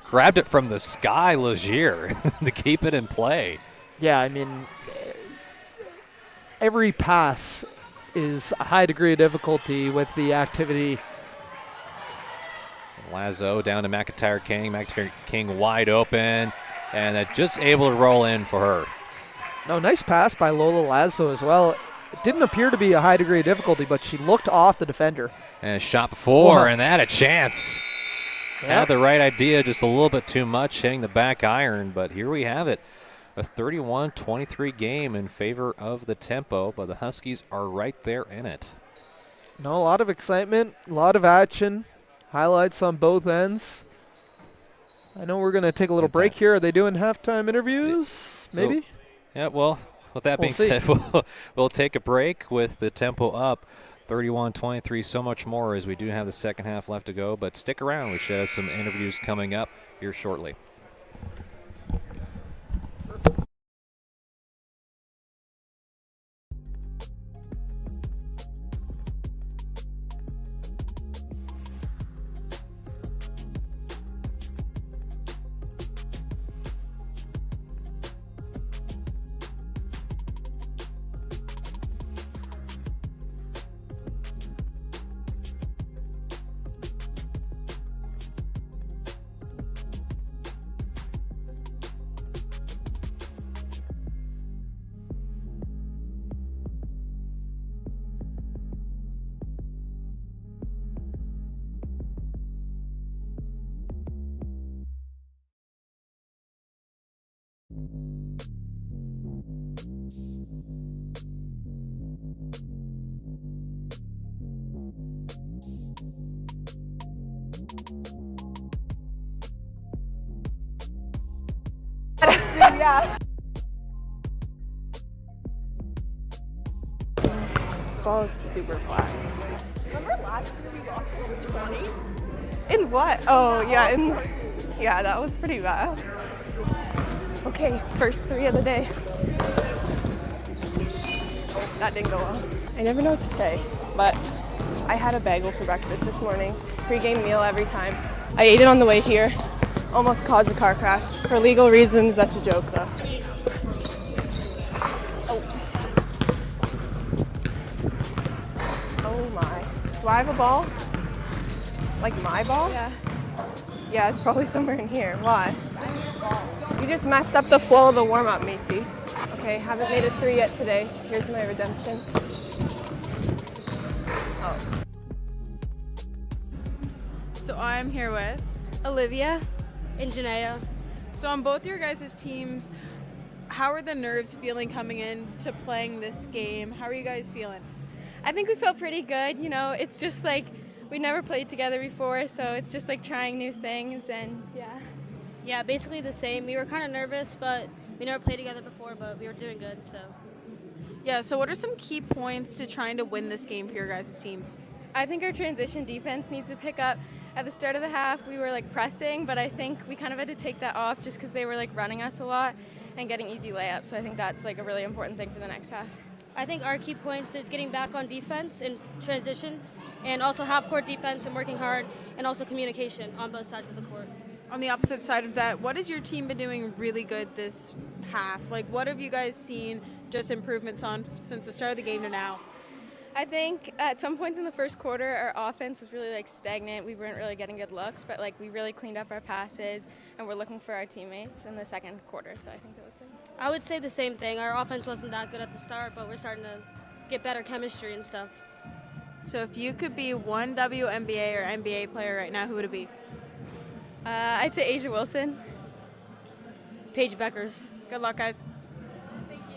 grabbed it from the sky, Legier, to keep it in play. Yeah, I mean, every pass is a high degree of difficulty with the activity. Lazo down to McIntyre King. McIntyre King wide open, and just able to roll in for her. No, nice pass by Lola Lazo as well. It didn't appear to be a high degree of difficulty, but she looked off the defender. And a shot before, and that a chance. Yep. Had the right idea, just a little bit too much, hitting the back iron, but here we have it. A 31-23 game in favor of the Tempo, but the Huskies are right there in it. No, a lot of excitement, a lot of action. Highlights on both ends. I know we're going to take a little break here. Are they doing halftime interviews? Maybe? Yeah, well, with that being said, we'll take a break with the Tempo up 31-23. So much more as we do have the second half left to go, but stick around. We should have some interviews coming up here shortly. Yeah. This ball is super flat. Remember last year we lost over 20? In what? Oh, yeah. Yeah, that was pretty bad. Okay, first three of the day. Oh, that didn't go well. I never know what to say, but I had a bagel for breakfast this morning. Pre-game meal every time. I ate it on the way here. Almost caused a car crash. For legal reasons, that's a joke though. Oh my. Do I have a ball? Like my ball? Yeah. Yeah, it's probably somewhere in here. Why? You just messed up the flow of the warm-up, Macy. Okay, haven't made a three yet today. Here's my redemption. Oh. So I'm here with Olivia. And Janaea. So on both your guys' teams, how are the nerves feeling coming in to playing this game? How are you guys feeling? I think we feel pretty good. You know, it's just like we never played together before, so it's just like trying new things, and yeah. Yeah, basically the same. We were kind of nervous, but we never played together before, but we were doing good, so. Yeah, so what are some key points to trying to win this game for your guys' teams? I think our transition defense needs to pick up. At the start of the half, we were like pressing, but I think we kind of had to take that off just because they were like running us a lot and getting easy layups. So I think that's like a really important thing for the next half. I think our key points is getting back on defense and transition, and also half-court defense and working hard, and also communication on both sides of the court. On the opposite side of that, what has your team been doing really good this half? Like, what have you guys seen just improvements on since the start of the game to now? I think at some points in the first quarter, our offense was really like stagnant. We weren't really getting good looks, but like we really cleaned up our passes and we're looking for our teammates in the second quarter. So I think that was good. I would say the same thing. Our offense wasn't that good at the start, but we're starting to get better chemistry and stuff. So if you could be one WNBA or NBA player right now, who would it be? I'd say Asia Wilson. Paige Beckers. Good luck, guys. Thank you.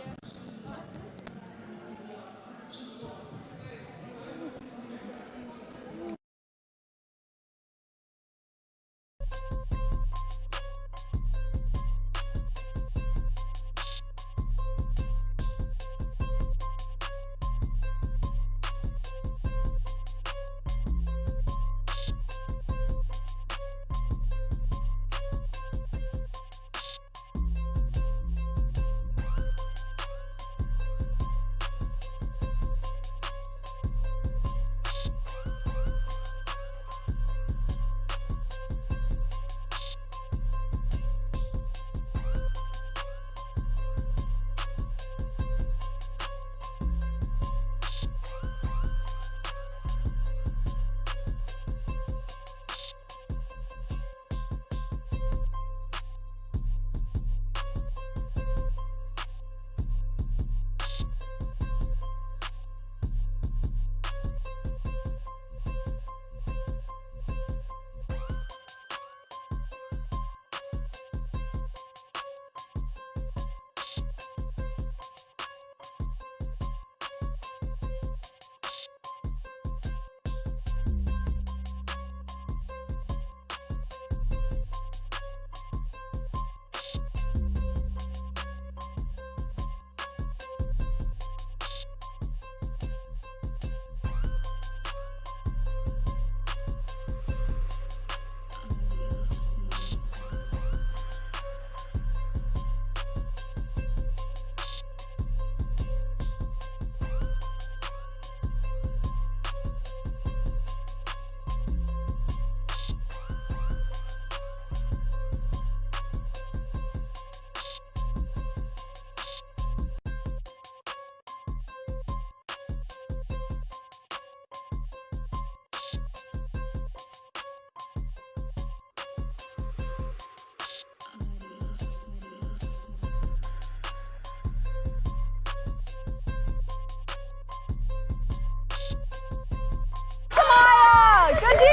Good D!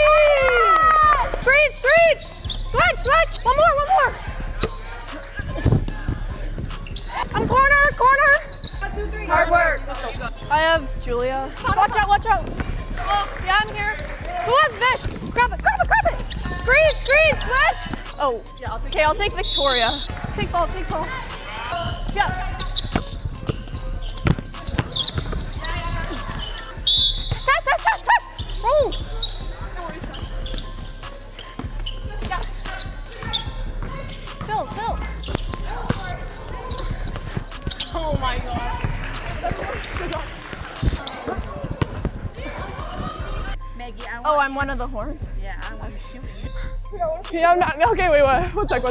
Screen! Switch! One more! I'm corner! Hard work! I have Julia. Watch out! Oh, yeah, I'm here. Who has Vic? Grab it! Screen! Switch! Oh, yeah, I'll take Victoria. Take ball. Yeah. Touch! Roll! Yeah. Phil. Oh my god. Maggie, I'm one of the horns. Yeah, I want to shoot you. Yeah, I'm not. Okay, wait. One sec.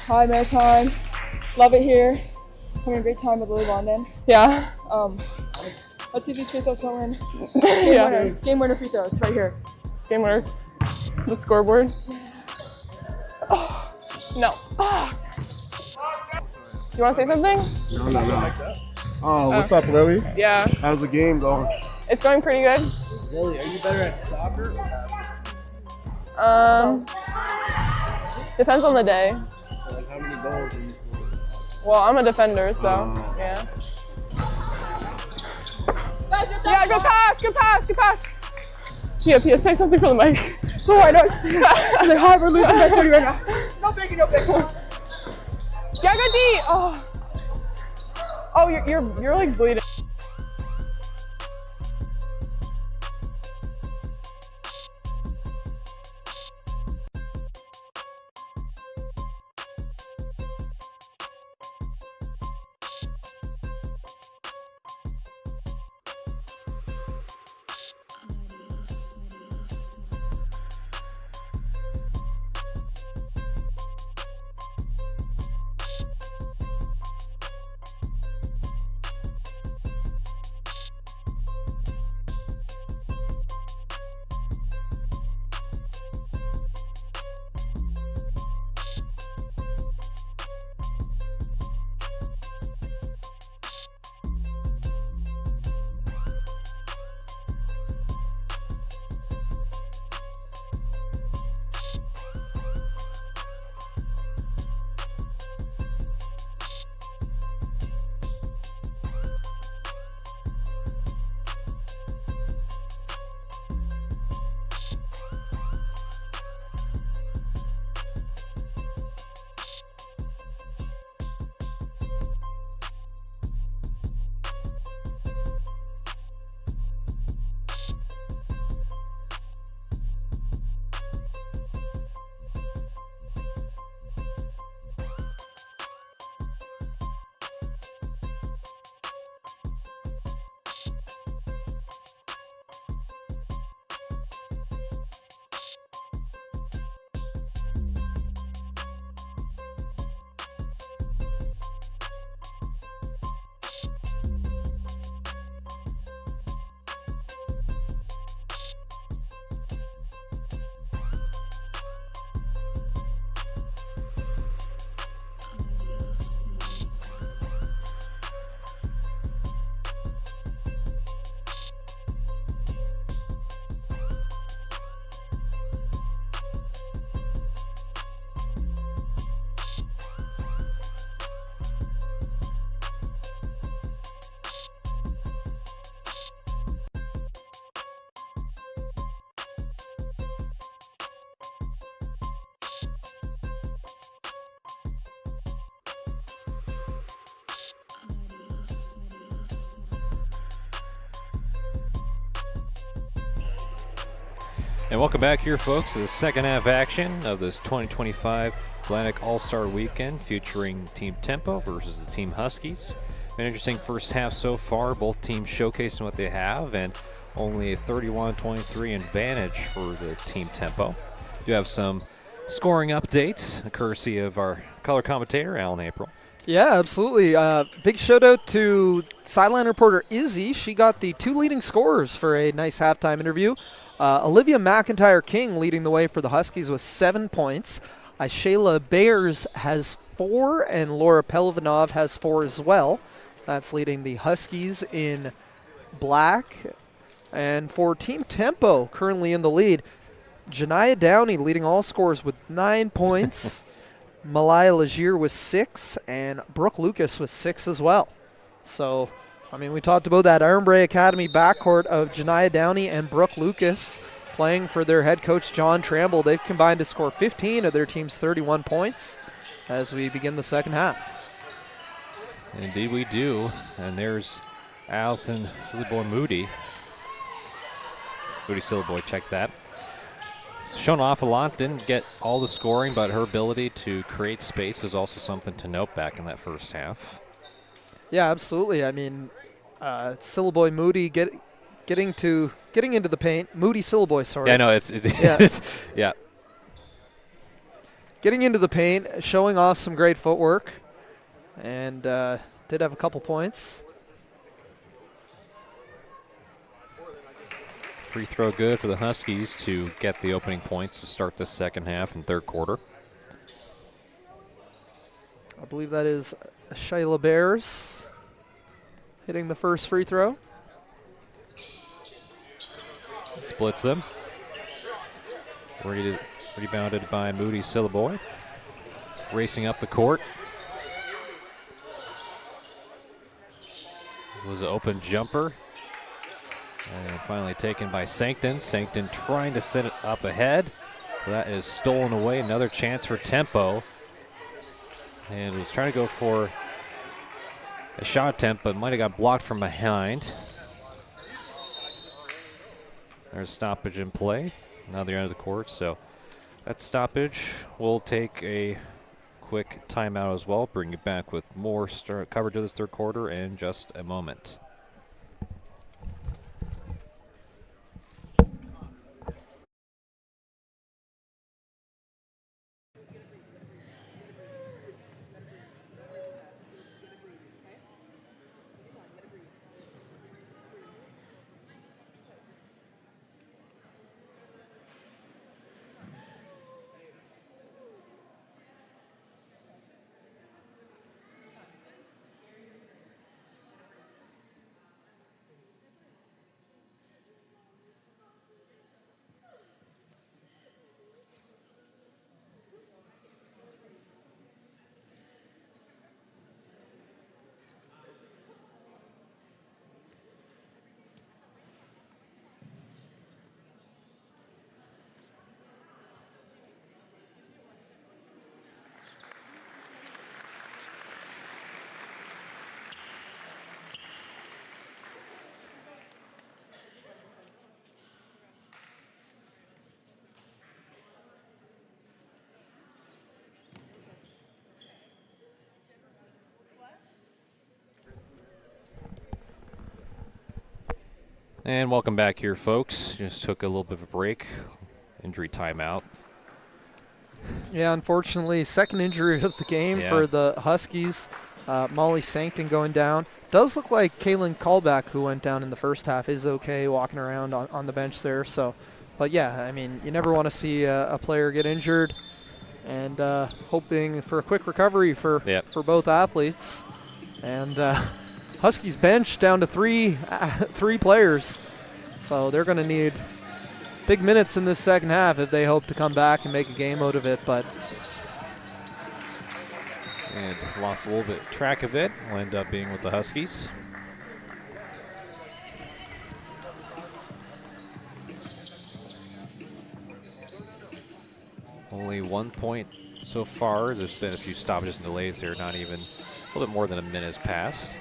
Hi, Maritime. Love it here. Having a great time with Lily London. Yeah. Let's see if these free throws go in. Game winner free throws right here. Game winner. The scoreboard. Oh, no. You want to say something? No. Oh, what's up, Lily? Yeah. How's the game going? It's going pretty good. Lily, are you better at soccer or Depends on the day. like how many goals are you scoring? Well, I'm a defender, so yeah. Yeah, good pass. Yeah, P.S. Take something from the mic. Oh, I know. It's like, hi, we're losing by 30 right now. No biggie. Yeah, good D. Oh. Oh, you're like bleeding. And welcome back here, folks, to the second half action of this 2025 Atlantic All-Star Weekend featuring Team Tempo versus the Team Huskies. An interesting first half so far, both teams showcasing what they have, and only a 31-23 advantage for the Team Tempo. We do have some scoring updates, courtesy of our color commentator, Alan April. Yeah, absolutely. Big shout out to sideline reporter Izzy. She got the 2 leading scorers for a nice halftime interview. Olivia McIntyre-King leading the way for the Huskies with 7 points. Shayla Bayers has 4, and Laura Pelivanov has 4 as well. That's leading the Huskies in black. And for Team Tempo, currently in the lead, Janiyah Downey leading all scores with 9 points. Malaya Legier with 6, and Brooke Lucas with 6 as well. So, I mean, we talked about that Armbrae Academy backcourt of Janiyah Downey and Brooke Lucas playing for their head coach, John Tramble. They've combined to score 15 of their team's 31 points as we begin the second half. Indeed we do. And there's Allison Sillyboy Moody. Moody Sillyboy, check that. Shown off a lot, didn't get all the scoring, but her ability to create space is also something to note back in that first half. Yeah, absolutely. I mean, Sillyboy Moody getting into the paint. Moody Sillyboy, sorry. Yeah, no, it's yeah. Yeah. Getting into the paint, showing off some great footwork, and did have a couple points. Free throw good for the Huskies to get the opening points to start the second half and third quarter. I believe that is Shayla Bears hitting the first free throw. Splits them. Rebounded by Moody Sillyboy. Racing up the court. It was an open jumper. And finally taken by Sancton. Sancton trying to set it up ahead. That is stolen away. Another chance for Tempo. And was trying to go for a shot attempt, but might have got blocked from behind. There's stoppage in play. Now they're end of the court, so that stoppage. We'll take a quick timeout as well. Bring you back with more coverage of this third quarter in just a moment. And welcome back here, folks. Just took a little bit of a break. Injury timeout. Yeah, unfortunately, second injury of the game for the Huskies. Molly Sankton going down. Does look like Kaylin Callback, who went down in the first half, is okay walking around on the bench there. So, but yeah, I mean, you never want to see a player get injured. And hoping for a quick recovery for both athletes. And Huskies bench down to three players. So they're going to need big minutes in this second half if they hope to come back and make a game out of it. But and lost a little bit track of it. Will end up being with the Huskies. Only 1 point so far. There's been a few stoppages and delays there. Not even a little bit more than a minute has passed.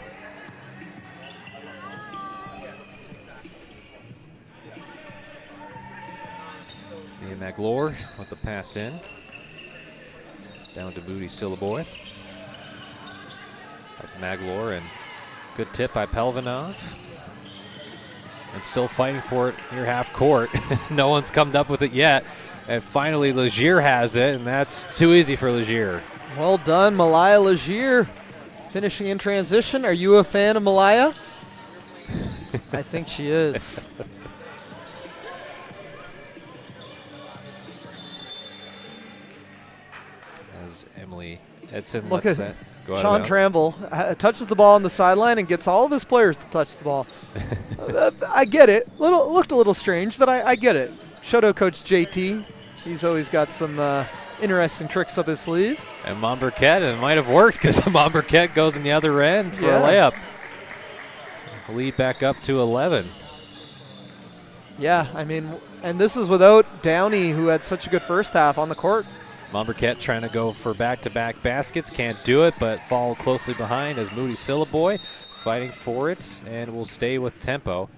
Ian Maglore with the pass in. Down to Moody Sillaboy. Back to Maglore, and good tip by Pelvanov. And still fighting for it near half court. No one's come up with it yet. And finally, Legier has it, and that's too easy for Legier. Well done, Malaya Legier. Finishing in transition. Are you a fan of Malaya? I think she is. As Emily Edson Look lets at that go out Sean of bounds. Tramble touches the ball on the sideline and gets all of his players to touch the ball. I get it. Looked a little strange, but I get it. Shout out Coach JT. He's always got some interesting tricks up his sleeve. And Monberquette, it might have worked because Monberquette goes in the other end for a layup. Lead back up to 11. Yeah, I mean, and this is without Downey, who had such a good first half on the court. Monberquette trying to go for back-to-back baskets. Can't do it, but fall closely behind as Moody Sillaboy fighting for it, and will stay with tempo.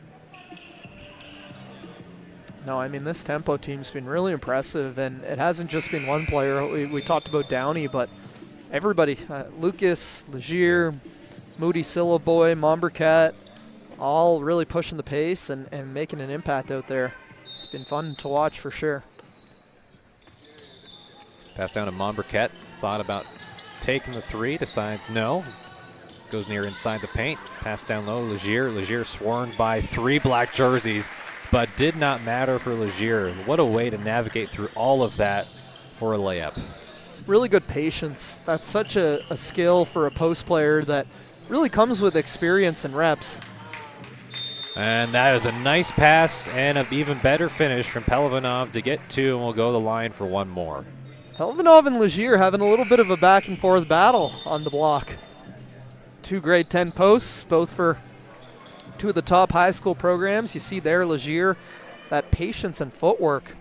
No, I mean, this tempo team's been really impressive, and it hasn't just been one player. We talked about Downey, but everybody, Lucas, Legier, Moody Sillaboy, Monberquette, all really pushing the pace and making an impact out there. It's been fun to watch for sure. Pass down to Monberquette. Thought about taking the three, decides no. Goes near inside the paint. Pass down low, Legier. Legier swarmed by three black jerseys, but did not matter for Legier. What a way to navigate through all of that for a layup. Really good patience. That's such a skill for a post player that really comes with experience and reps. And that is a nice pass and an even better finish from Pelvanov to get two, and we'll go to the line for one more. Pelvanov and Legier having a little bit of a back and forth battle on the block. Two grade 10 posts, both for two of the top high school programs. You see there, Legier, that patience and footwork,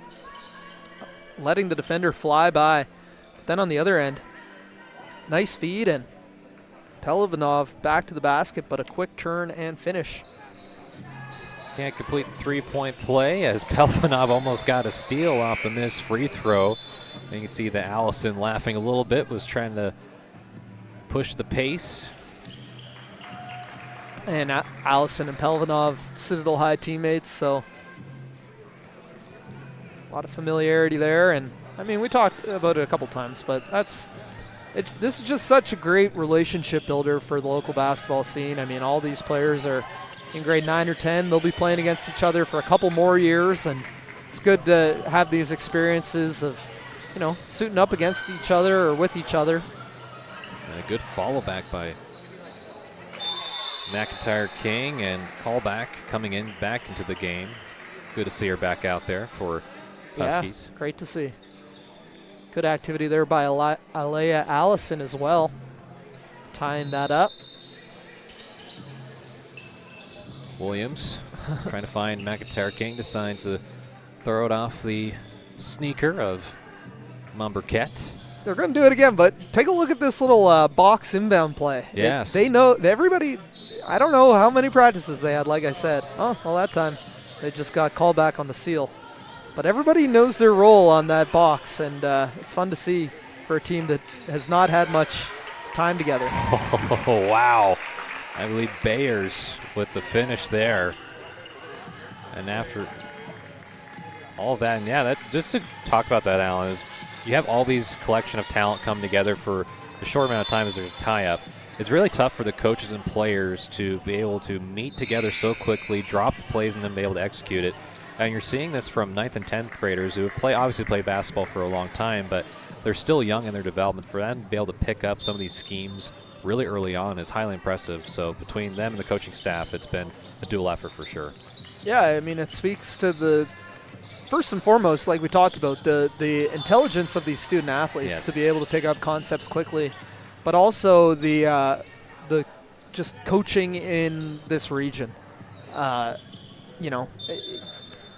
letting the defender fly by. But then on the other end, nice feed and Pelivanov back to the basket, but a quick turn and finish. Can't complete the three-point play as Pelivanov almost got a steal off the missed free throw. And you can see that Allison laughing a little bit, was trying to push the pace. And Allison and Pelivanov, Citadel High teammates, so a lot of familiarity there. And I mean, we talked about it a couple times, but this is just such a great relationship builder for the local basketball scene. I mean, all these players are in grade 9 or 10. They'll be playing against each other for a couple more years, and it's good to have these experiences of, you know, suiting up against each other or with each other. And a good follow back by McIntyre King, and callback coming in back into the game. Good to see her back out there for Huskies. Yeah, great to see. Good activity there by Alea Allison as well, tying that up. Williams trying to find McIntyre King, decides to throw it off the sneaker of Mumberket. They're going to do it again, but take a look at this little box inbound play. Yes. They know, everybody, I don't know how many practices they had, like I said. Oh, well, that time they just got called back on the seal. But everybody knows their role on that box, and it's fun to see for a team that has not had much time together. Oh, wow. I believe Bayers with the finish there. And after all of that, and yeah, just to talk about that, Alan, is you have all these collection of talent come together for a short amount of time as there's a tie-up. It's really tough for the coaches and players to be able to meet together so quickly, drop the plays, and then be able to execute it. And you're seeing this from 9th and 10th graders who have obviously played basketball for a long time, but they're still young in their development. For them to be able to pick up some of these schemes really early on is highly impressive. So between them and the coaching staff, it's been a dual effort for sure. Yeah, I mean, it speaks to the, first and foremost, like we talked about, the intelligence of these student athletes, yes, to be able to pick up concepts quickly, but also the just coaching in this region. You know,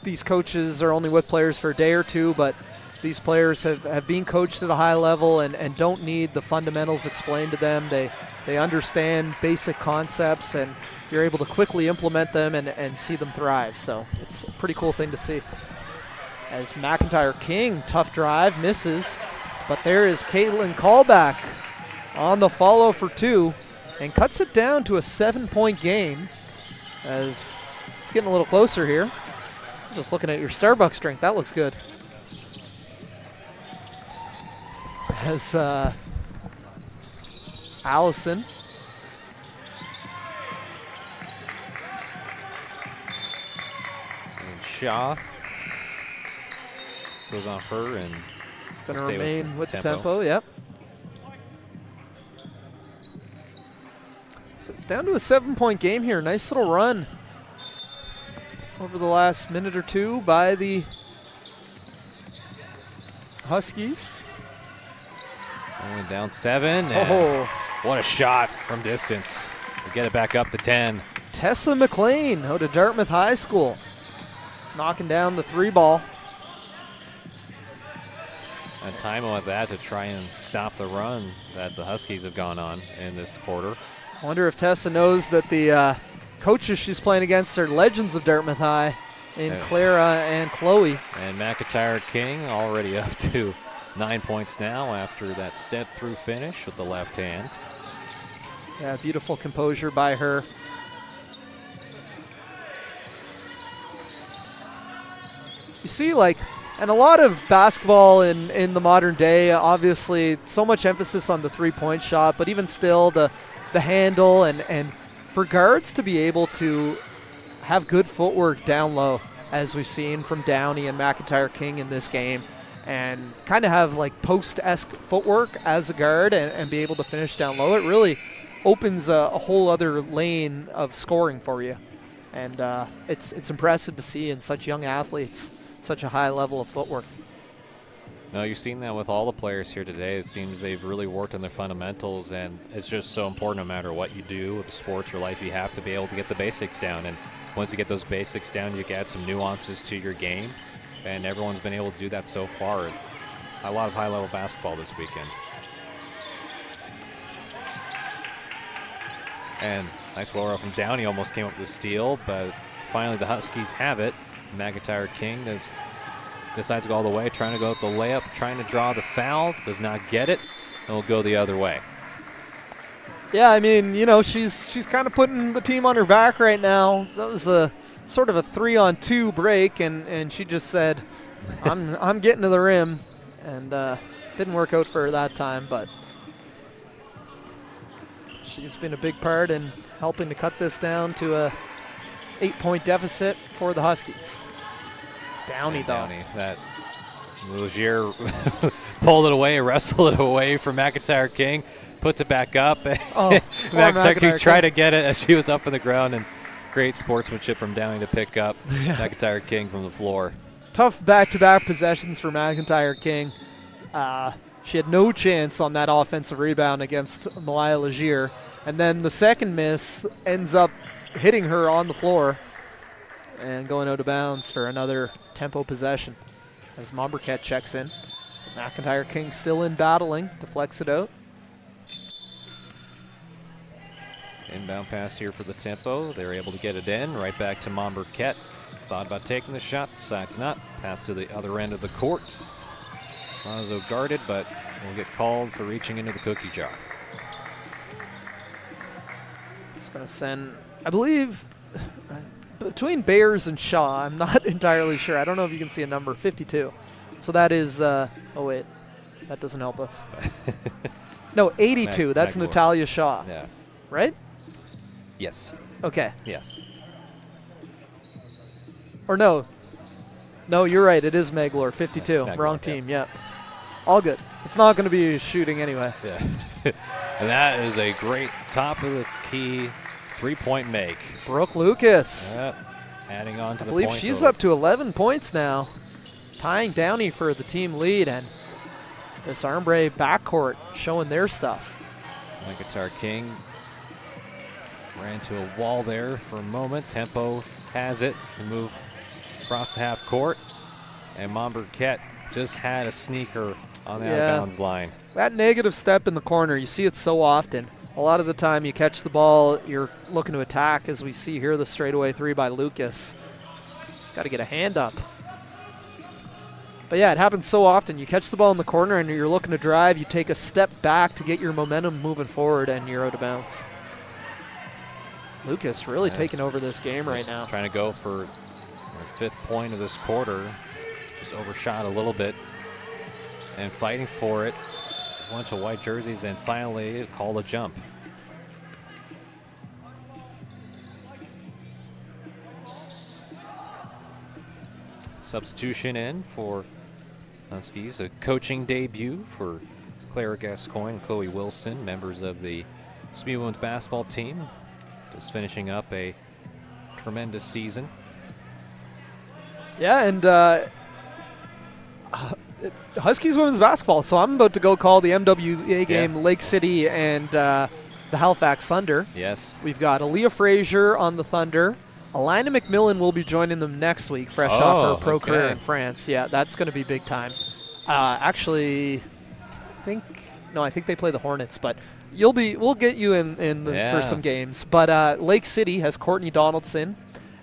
these coaches are only with players for a day or two, but these players have been coached at a high level and don't need the fundamentals explained to them. They understand basic concepts, and you're able to quickly implement them and see them thrive. So it's a pretty cool thing to see. As McIntyre King, tough drive, misses, but there is Caitlin Callback on the follow for two and cuts it down to a 7-point game as it's getting a little closer here. Just looking at your Starbucks drink, that looks good. As Allison and Shaw goes off her, and it's going to remain with the tempo. Yep. So it's down to a 7-point game here. Nice little run over the last minute or two by the Huskies. Only down 7. Oh, what a shot from distance. We get it back up to 10. Tessa McLean out of Dartmouth High School, knocking down the 3-ball. And time with that to try and stop the run that the Huskies have gone on in this quarter. I wonder if Tessa knows that the coaches she's playing against are legends of Dartmouth High in Clara and Chloe. And McIntyre King already up to 9 points now after that step-through finish with the left hand. Yeah, beautiful composure by her. You see, like, and a lot of basketball in the modern day, obviously so much emphasis on the three-point shot, but even still the handle and for guards to be able to have good footwork down low, as we've seen from Downey and McIntyre King in this game, and kind of have like post-esque footwork as a guard and be able to finish down low, it really opens a whole other lane of scoring for you. And it's impressive to see in such young athletes such a high level of footwork. No, you've seen that with all the players here today. It seems they've really worked on their fundamentals, and it's just so important no matter what you do with sports or life, you have to be able to get the basics down. And once you get those basics down, you can add some nuances to your game, and everyone's been able to do that so far. A lot of high-level basketball this weekend. And nice roll from Downey, almost came up with a steal, but finally the Huskies have it. McIntyre King decides to go all the way, trying to go with the layup, trying to draw the foul, does not get it, and will go the other way. Yeah, I mean, you know, she's kind of putting the team on her back right now. That was a sort of a 3-on-2 break, and she just said, I'm getting to the rim, and didn't work out for her that time, but she's been a big part in helping to cut this down to a 8-point deficit for the Huskies. Downey, that Logier pulled it away, wrestled it away from McIntyre King, puts it back up. Oh, McIntyre King tried to get it as she was up on the ground, and great sportsmanship from Downey to pick up McIntyre King from the floor. Tough back-to-back possessions for McIntyre King. She had no chance on that offensive rebound against Malaya Logier. And then the second miss ends up hitting her on the floor and going out of bounds for another tempo possession. As Mombercat checks in. McIntyre King still in battling, deflects it out. Inbound pass here for the tempo. They're able to get it in. Right back to Mombercat. Thought about taking the shot, decides not. Pass to the other end of the court. Lonzo guarded, but will get called for reaching into the cookie jar. It's going to send, I believe, between Bears and Shaw, I'm not entirely sure. I don't know if you can see a number, 52. So that is, oh wait, that doesn't help us. No, 82, that's Natalia Shaw. Yeah. Right? Yes. Okay. Yes. Or no. No, you're right, it is Maglor, 52. Wrong team, yeah. All good. It's not going to be shooting anyway. Yeah. And that is a great top of the key 3-point make. Brooke Lucas. Yep. Adding on to the I believe point she's totals. up to 11 points now. Tying Downey for the team lead, and this Armbre backcourt showing their stuff. McIntyre King ran to a wall there for a moment. Tempo has it. They move across the half court. And Mombercat just had a sneaker on the out-of-bounds line. That negative step in the corner, you see it so often. A lot of the time you catch the ball, you're looking to attack, as we see here, the straightaway 3 by Lucas. Got to get a hand up. But yeah, it happens so often. You catch the ball in the corner and you're looking to drive, you take a step back to get your momentum moving forward, and you're out of bounds. Lucas really taking over this game right now. Trying to go for their 5th point of this quarter. Just overshot a little bit. And fighting for it. A bunch of white jerseys, and finally call a jump. Substitution in for Huskies. A coaching debut for Clara Gascoigne and Chloe Wilson, members of the SMU women's basketball team. Just finishing up a tremendous season. Yeah, and Huskies women's basketball. So I'm about to go call the MWA game, Lake City and the Halifax Thunder. Yes. We've got Aaliyah Frazier on the Thunder. Alina McMillan will be joining them next week, fresh off her pro career in France. Yeah, that's going to be big time. Actually, I think they play the Hornets, but we'll get you in for some games. But Lake City has Courtney Donaldson,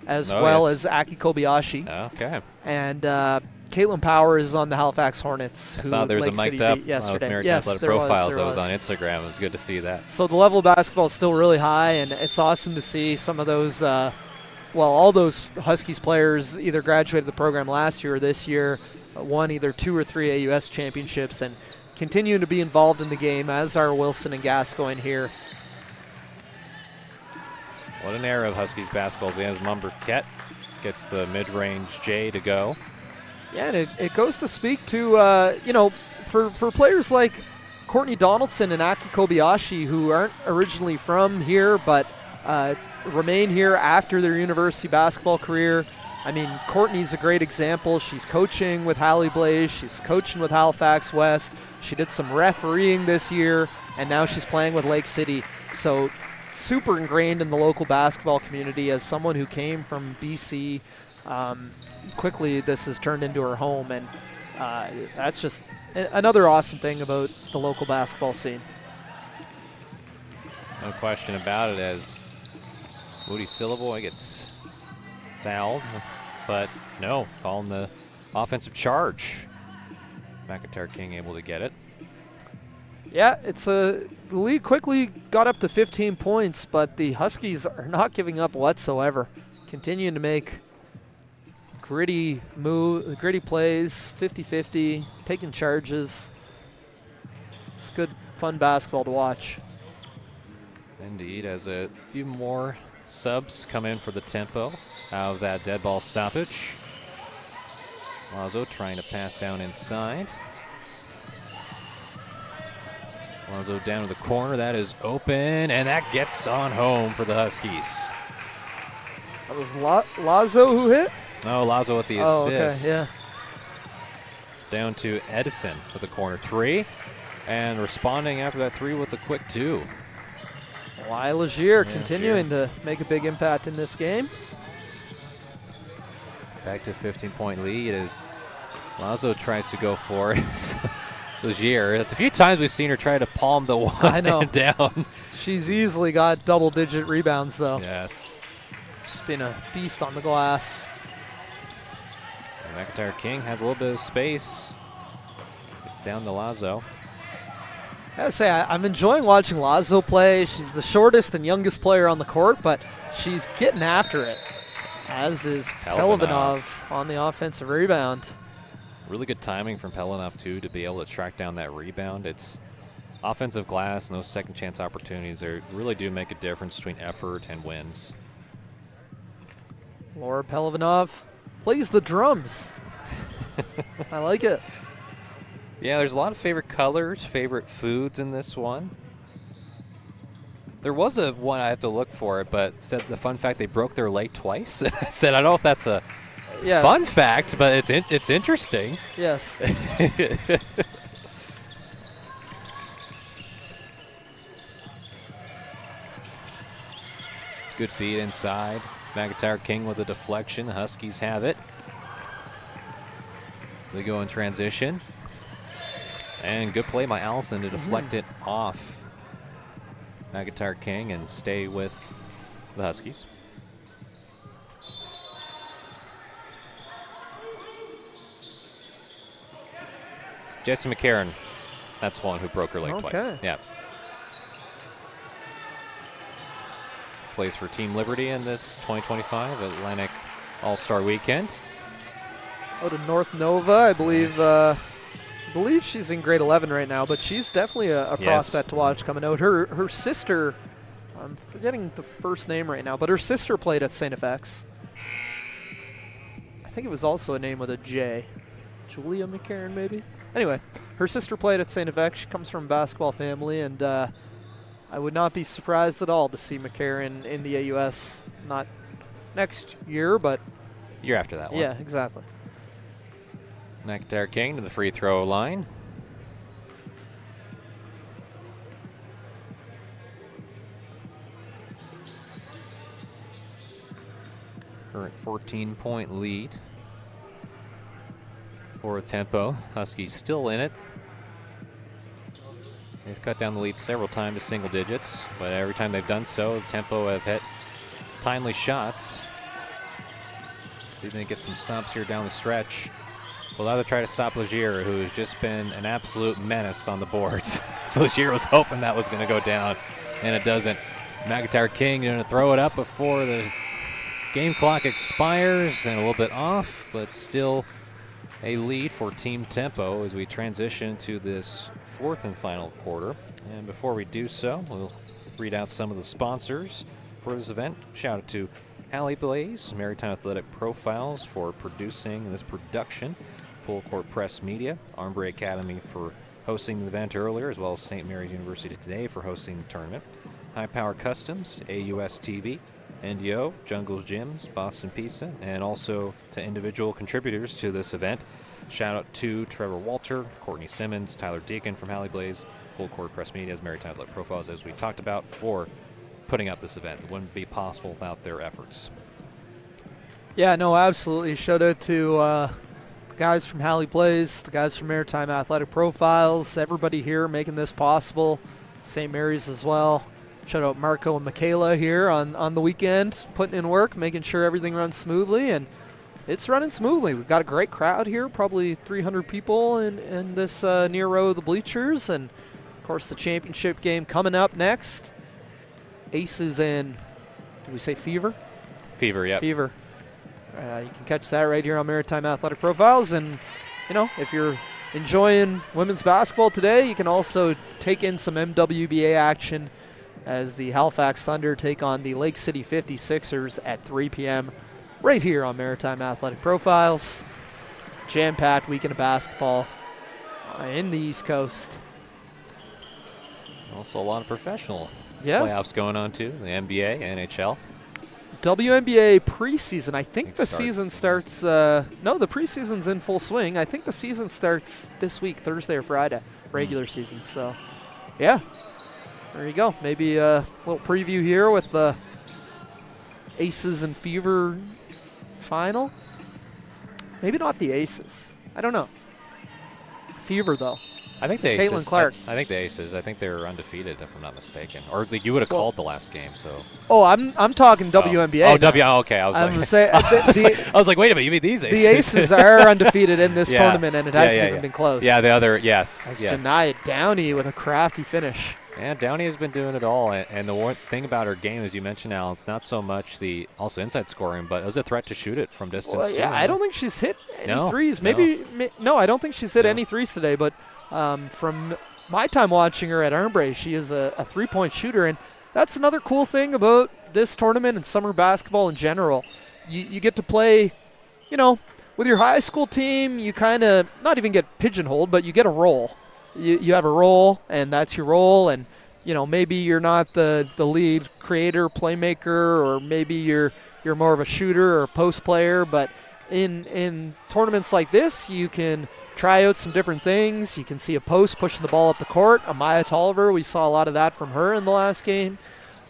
as well as Aki Kobayashi. Okay. And Caitlin Power is on the Halifax Hornets. I saw there was Lake a mic'd City up beat yesterday. American Yes, Athletic there Profiles was. that was on Instagram. It was good to see that. So the level of basketball is still really high, and it's awesome to see some of those, all those Huskies players either graduated the program last year or this year, won either 2 or 3 AUS championships, and continuing to be involved in the game, as are Wilson and Gascoigne here. What an era of Huskies basketball as Mombercat gets the mid-range J to go. Yeah, and it goes to speak to, for players like Courtney Donaldson and Aki Kobayashi, who aren't originally from here but remain here after their university basketball career. I mean, Courtney's a great example. She's coaching with Halle Blaze. She's coaching with Halifax West. She did some refereeing this year, and now she's playing with Lake City. So super ingrained in the local basketball community as someone who came from BC. Quickly, this has turned into her home, and that's just another awesome thing about the local basketball scene. No question about it, as Moody Syllaboy gets fouled, but no, calling the offensive charge. McIntyre King able to get it. Yeah, the lead quickly got up to 15 points, but the Huskies are not giving up whatsoever. Continuing to make gritty plays, 50-50, taking charges. It's good, fun basketball to watch. Indeed, as a few more subs come in for the tempo out of that dead ball stoppage. Lazo trying to pass down inside. Lazo down to the corner. That is open, and that gets on home for the Huskies. That was Lazo who hit? No, Lazo with the assist. Okay, yeah. Down to Edison with the corner three, and responding after that three with the quick two. Lyle Legier continuing to make a big impact in this game. Back to 15-point lead as Lazo tries to go for it. Legier. It's a few times we've seen her try to palm the one I know. down. She's easily got double-digit rebounds, though. Yes. She's been a beast on the glass. And McIntyre King has a little bit of space. It's down to Lazo. I gotta say, I'm enjoying watching Lazo play. She's the shortest and youngest player on the court, but she's getting after it, as is Pelivanov on the offensive rebound. Really good timing from Pelivanov, too, to be able to track down that rebound. It's offensive glass and those second chance opportunities. They really do make a difference between effort and wins. Laura Pelivanov plays the drums. I like it. Yeah, there's a lot of favorite colors, favorite foods in this one. There was a one I have to look for it, but said the fun fact they broke their leg twice. I said I don't know if that's a fun fact, but it's interesting. Yes. Good feed inside. McIntyre King with a deflection. The Huskies have it. They go in transition. And good play by Allison to deflect it off McIntyre King and stay with the Huskies. Jesse McCarron, that's one who broke her leg twice. Yeah. Plays for Team Liberty in this 2025 Atlantic All-Star Weekend. Out of North Nova, I believe. I believe she's in grade 11 right now, but she's definitely a prospect to watch coming out. Her sister, I'm forgetting the first name right now, but her sister played at St. FX. I think it was also a name with a J. Julia McCarron, maybe? Anyway, her sister played at St. FX. She comes from a basketball family, and I would not be surprised at all to see McCarron in the AUS, not next year, but year after that one. Yeah, exactly. McIntyre King to the free throw line. Current 14-point lead for a tempo. Huskies still in it. They've cut down the lead several times to single digits, but every time they've done so, tempo have hit timely shots. See if they get some stops here down the stretch. We'll either try to stop Legier, who has just been an absolute menace on the boards. So Legier was hoping that was going to go down, and it doesn't. McIntyre King going to throw it up before the game clock expires, and a little bit off, but still a lead for Team Tempo as we transition to this fourth and final quarter. And before we do so, we'll read out some of the sponsors for this event. Shout out to Hallie Blaze, Maritime Athletic Profiles for producing this production, Full Court Press Media, Armbre Academy for hosting the event earlier, as well as St. Mary's University today for hosting the tournament, High Power Customs, AUS TV, NDO, Jungles Gyms, Boston Pizza, and also to individual contributors to this event. Shout out to Trevor Walter, Courtney Simmons, Tyler Deacon from Hallie Blaze, Full Court Press Media, as Maritime Athletic Profiles, as we talked about, for putting up this event. It wouldn't be possible without their efforts. Yeah, no, absolutely. Shout out to the guys from Hallie Blaze, the guys from Maritime Athletic Profiles, everybody here making this possible. St. Mary's as well. Shout out Marco and Michaela here on the weekend, putting in work, making sure everything runs smoothly, and it's running smoothly. We've got a great crowd here, probably 300 people in this near row of the bleachers, and of course the championship game coming up next. Aces and, did we say Fever? Fever, yeah. Fever. You can catch that right here on Maritime Athletic Profiles, and you know, if you're enjoying women's basketball today, you can also take in some MWBA action as the Halifax Thunder take on the Lake City 56ers at 3 p.m. right here on Maritime Athletic Profiles. Jam-packed weekend of basketball in the East Coast. Also a lot of professional playoffs going on too, the NBA, NHL. WNBA preseason. I think the season starts. No, the preseason's in full swing. I think the season starts this week, Thursday or Friday, regular season. So, yeah, there you go. Maybe a little preview here with the Aces and Fever final. Maybe not the Aces. I don't know. Fever though. I think the Caitlin Aces. Clark. I think the Aces. I think they were undefeated, if I'm not mistaken. Or you would have called the last game. So. Oh, I'm talking WNBA. Okay. I was I'm like, gonna say I was like, wait a minute. You mean these Aces? The Aces are undefeated in this tournament, and it hasn't even been close. Yeah, the other yes. That's Janiyah Downey with a crafty finish. Yeah, Downey has been doing it all, and the one thing about her game, as you mentioned, Al, it's not so much the also inside scoring, but it was a threat to shoot it from distance. Well, yeah, too, I don't think she's hit any threes. No. No, I don't think she's hit any threes today. But from my time watching her at Armbray, she is a three-point shooter, and that's another cool thing about this tournament and summer basketball in general. You get to play, you know, with your high school team. You kind of not even get pigeonholed, but you get a role. You have a role, and that's your role, and you know, maybe you're not the lead creator, playmaker, or maybe you're more of a shooter or a post player, but in tournaments like this, you can try out some different things. You can see a post pushing the ball up the court. Amaya Tolliver, we saw a lot of that from her in the last game.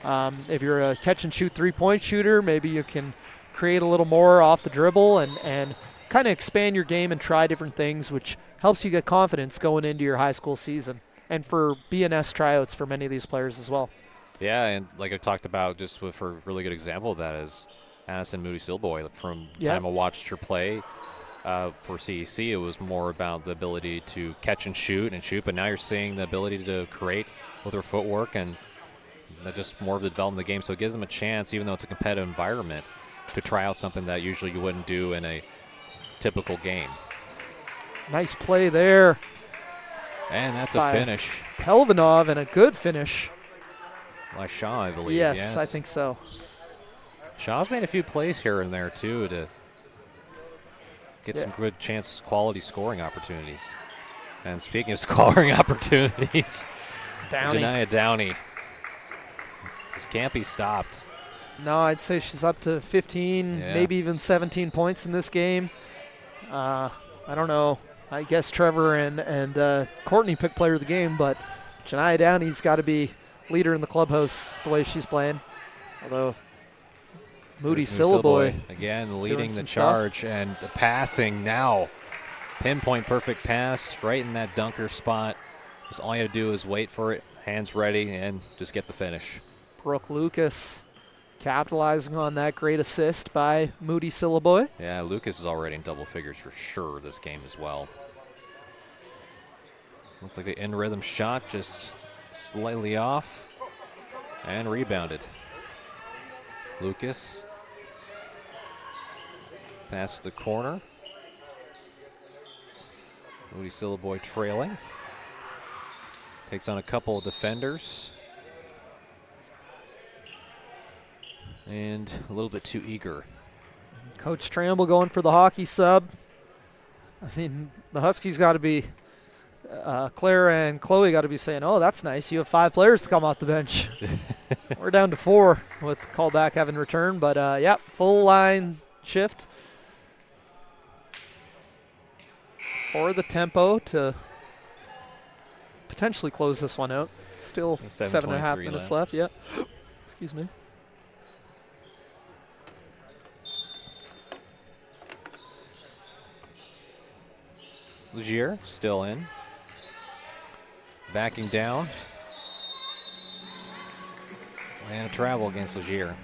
If you're a catch-and-shoot three-point shooter, maybe you can create a little more off the dribble and kind of expand your game and try different things, which helps you get confidence going into your high school season and for BNS tryouts for many of these players as well. Yeah, and like I talked about, just with her really good example of that is Addison Moody-Silboy. From the time I watched her play for CEC, it was more about the ability to catch and shoot, but now you're seeing the ability to create with her footwork and just more of the development of the game. So it gives them a chance, even though it's a competitive environment, to try out something that usually you wouldn't do in a typical game. Nice play there. And that's a finish. Pelvanov, and a good finish. By Shaw, I believe. Yes, I think so. Shaw's made a few plays here and there, too, to get some good quality scoring opportunities. And speaking of scoring opportunities, Janiyah Downey just can't be stopped. No, I'd say she's up to 15, maybe even 17 points in this game. I don't know. I guess Trevor and Courtney picked player of the game, but Janiyah Downey's got to be leader in the clubhouse the way she's playing. Although Moody-Silboy again leading the charge, and the passing now. Pinpoint perfect pass right in that dunker spot. Just all you have to do is wait for it, hands ready, and just get the finish. Brooke Lucas capitalizing on that great assist by Moody-Silboy. Yeah, Lucas is already in double figures for sure this game as well. Looks like the in-rhythm shot just slightly off and rebounded. Lucas past the corner. Moody-Silboy trailing. Takes on a couple of defenders. And a little bit too eager. Coach Tramble going for the hockey sub. I mean, the Huskies got to be, Claire and Chloe got to be saying, oh, that's nice. You have 5 players to come off the bench. We're down to 4 with callback having returned. But, yeah, full line shift for the tempo to potentially close this one out. Still 7.5 minutes left. Yeah. Excuse me. Legier still in. Backing down. And a travel against Legier.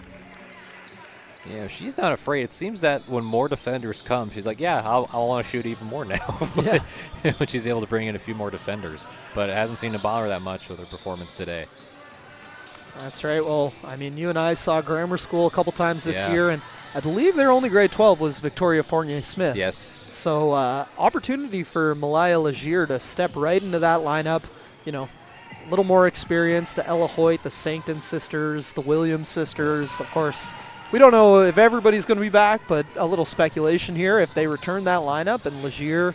Yeah, she's not afraid. It seems that when more defenders come, she's like, yeah, I want to shoot even more now. Yeah. When she's able to bring in a few more defenders. But it hasn't seemed to bother her that much with her performance today. That's right. Well, I mean, you and I saw grammar school a couple times this Yeah. year, and I believe their only grade 12 was Victoria Fournier-Smith. Yes. So opportunity for Malaya Legier to step right into that lineup. You know, a little more experience. The Ella Hoyt, the Sancton sisters, the Williams sisters. Of course, we don't know if everybody's going to be back, but a little speculation here. If they return that lineup and Legier,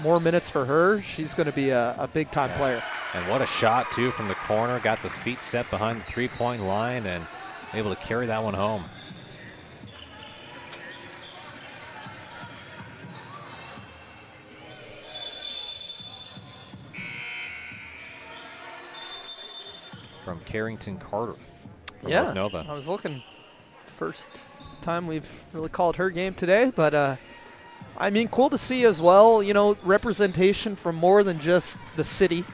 more minutes for her, she's going to be a big-time player. And what a shot, too, from the corner. Got the feet set behind the three-point line and able to carry that one home. From Carrington Carter. From North Nova. I was looking. First time we've really called her game today, but I mean, cool to see as well. You know, representation from more than just the city.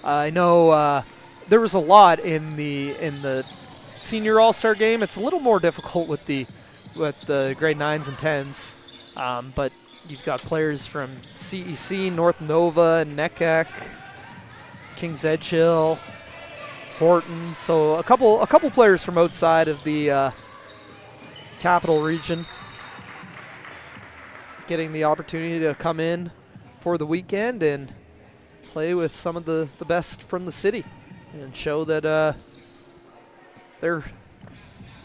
I know there was a lot in the senior all-star game. It's a little more difficult with the grade 9s and 10s, but you've got players from CEC, North Nova, Nekek, Kings Edgehill, Horton. So a couple players from outside of the Capital Region getting the opportunity to come in for the weekend and play with some of the best from the city and show that their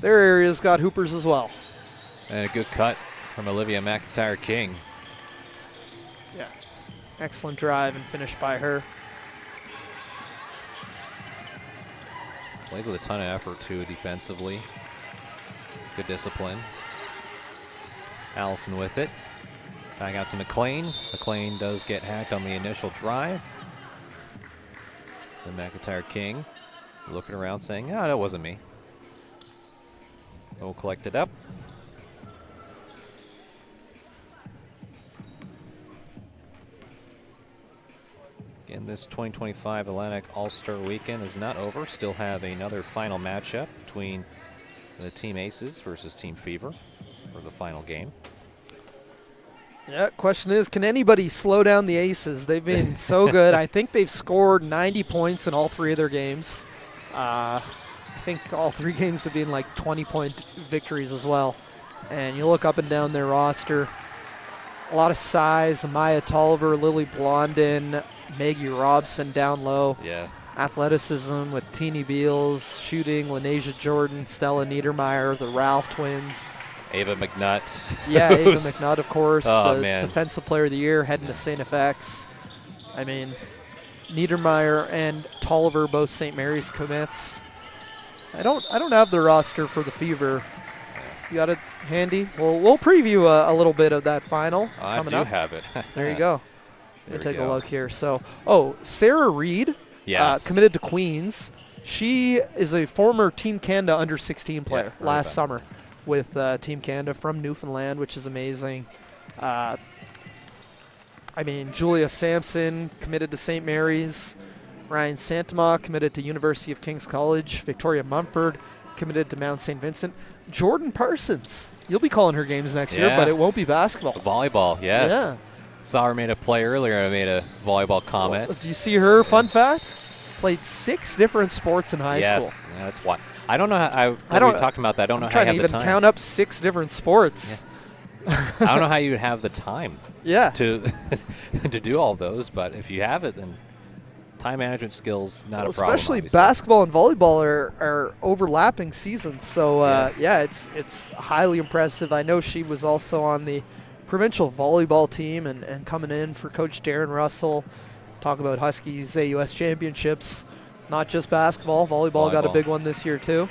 area's got hoopers as well. And a good cut from Olivia McIntyre-King. Yeah, excellent drive and finish by her. Plays with a ton of effort, too, defensively. Good discipline. Allison with it. Back out to McLean. McLean does get hacked on the initial drive. And McIntyre-King looking around saying, that wasn't me. We'll collect it up. Again, this 2025 Atlantic All-Star Weekend is not over. Still have another final matchup between the Team Aces versus Team Fever for the final game. Yeah, question is, can anybody slow down the Aces? They've been so good. I think they've scored 90 points in all three of their games. I think all three games have been like 20-point victories as well. And you look up and down their roster, a lot of size. Maya Tolliver, Lily Blondin, Maggie Robson down low. Yeah. Athleticism with Teeny Beals, shooting, Lenasia Jordan, Stella Niedermeyer, the Ralph twins. Ava McNutt. Yeah, Ava McNutt, of course, Oh, the man. Defensive Player of the Year, heading to St. FX. I mean, Niedermeyer and Tolliver, both St. Mary's commits. I don't have the roster for the Fever. You got it handy? Well, we'll preview a little bit of that final I coming do up. have it. There you go. There Let we me take a go. look here. So, Sarah Reed, Yes. committed to Queens. She is a former Team Canada under-16 player heard last that. summer with Team Canada from Newfoundland, which is amazing. I mean, Julia Sampson committed to St. Mary's. Ryan Santama committed to University of King's College. Victoria Mumford committed to Mount St. Vincent. Jordan Parsons, you'll be calling her games next year, Yeah. but it won't be basketball. Volleyball, yes. Yeah. Saw her made a play earlier. I made a volleyball comment. Do you see her? Fun fact? Played 6 different sports in high school. Yes, that's why. I don't know how. I don't- We talked about that. I don't know I'm how you trying have to the even time. count up 6 different sports. I don't know how you would have the time Yeah. to to do all those, but if you have it, then time management skills not a problem. Especially obviously. basketball and volleyball are overlapping seasons. So, Yes. yeah, it's highly impressive. I know she was also on the provincial volleyball team and coming in for Coach Darren Russell. Talk about Huskies AUS championships, not just basketball. Volleyball got a Volleyball. big one this year too.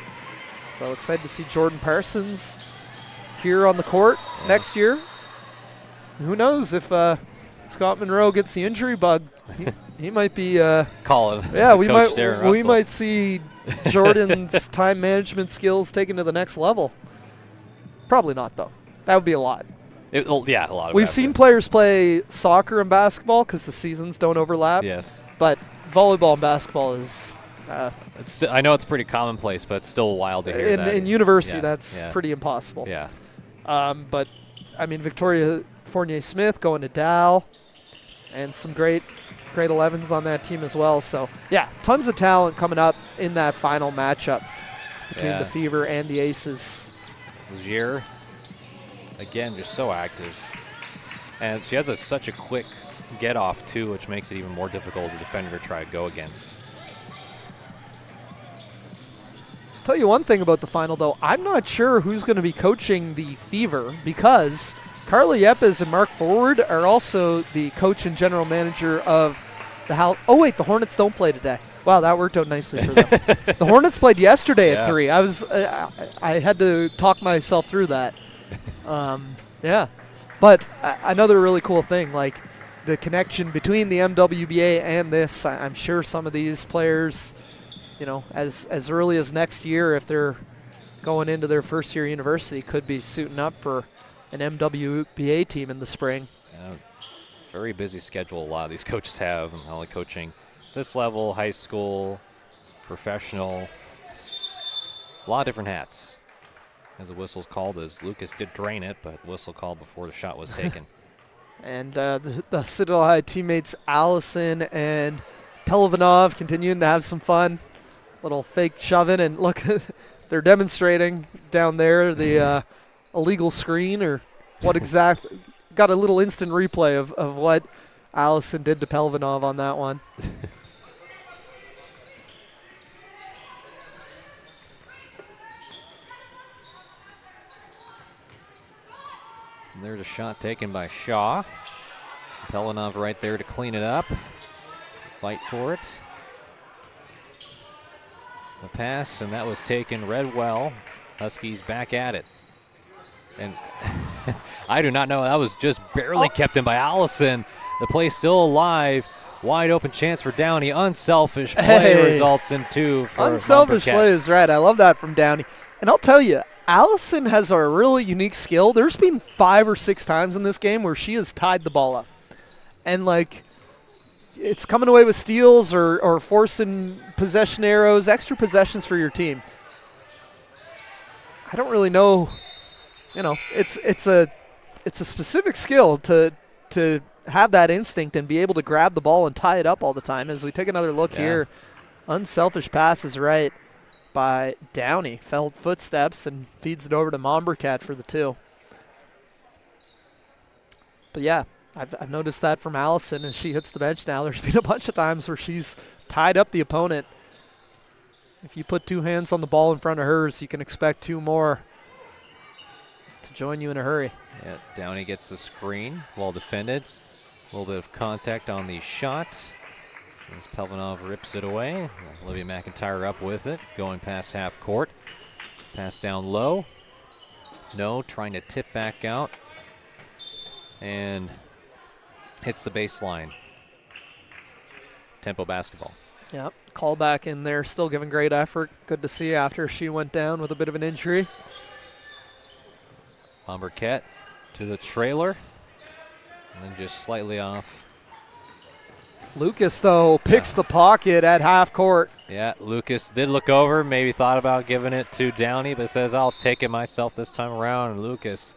So excited to see Jordan Parsons here on the court next year. Who knows if Scott Monroe gets the injury bug? He might be. Call it. Yeah, we Coach Darren we Russell. might see Jordan's time management skills taken to the next level. Probably not though. That would be a lot. Yeah, a lot of We've that, seen but- players play soccer and basketball because the seasons don't overlap. Yes. But volleyball and basketball is I know it's pretty commonplace, but it's still wild to hear that. In university, Yeah, that's yeah. pretty impossible. Yeah. But, I mean, Victoria Fournier-Smith going to Dow, and some great 11s on that team as well. So, yeah, tons of talent coming up in that final matchup between the Fever and the Aces. Zier, again, just so active. And she has such a quick get-off, too, which makes it even more difficult as a defender to try to go against. Tell you one thing about the final, though. I'm not sure who's going to be coaching the Fever because Carly Yepes and Mark Forward are also the coach and general manager of the Oh, wait, the Hornets don't play today. Wow, that worked out nicely for them. The Hornets played yesterday at 3. I had to talk myself through that. Yeah. But another really cool thing, like the connection between the MWBA and this, I'm sure some of these players, you know, as early as next year, if they're going into their first year university, could be suiting up for an MWBA team in the spring. Very busy schedule a lot of these coaches have, not only coaching this level, high school, professional. A lot of different hats. As the whistle's called, as Lucas did drain it, but whistle called before the shot was taken. And the Citadel High teammates Allison and Pelivanov continuing to have some fun. Little fake shoving, and look, they're demonstrating down there the illegal screen or what exactly. Got a little instant replay of what Allison did to Pelivanov on that one. And there's a shot taken by Shaw. Pelivanov right there to clean it up. Fight for it. The pass, and that was taken read well. Huskies back at it. And I do not know. That was just barely kept in by Allison. The play's still alive. Wide open chance for Downey. Unselfish play results in 2 for Unselfish play is right. I love that from Downey. And I'll tell you, Allison has a really unique skill. There's been 5 or 6 times in this game where she has tied the ball up. And, like, it's coming away with steals or forcing possession arrows, extra possessions for your team. I don't really know. You know, it's a specific skill to have that instinct and be able to grab the ball and tie it up all the time. As we take another look here, unselfish pass is right by Downey. Felt footsteps and feeds it over to Mombercat for the 2. But yeah, I've noticed that from Allison as she hits the bench now. There's been a bunch of times where she's tied up the opponent. If you put 2 hands on the ball in front of hers, you can expect 2 more to join you in a hurry. Yeah, Downey gets the screen, well defended. A little bit of contact on the shot. As Pelvanov rips it away. Olivia McIntyre up with it, going past half court. Pass down low. No, trying to tip back out. And hits the baseline. Tempo basketball. Yep, call back in there, still giving great effort. Good to see after she went down with a bit of an injury. Bombercat to the trailer, and then just slightly off. Lucas, though, picks the pocket at half court. Yeah, Lucas did look over, maybe thought about giving it to Downey, but says, I'll take it myself this time around. And Lucas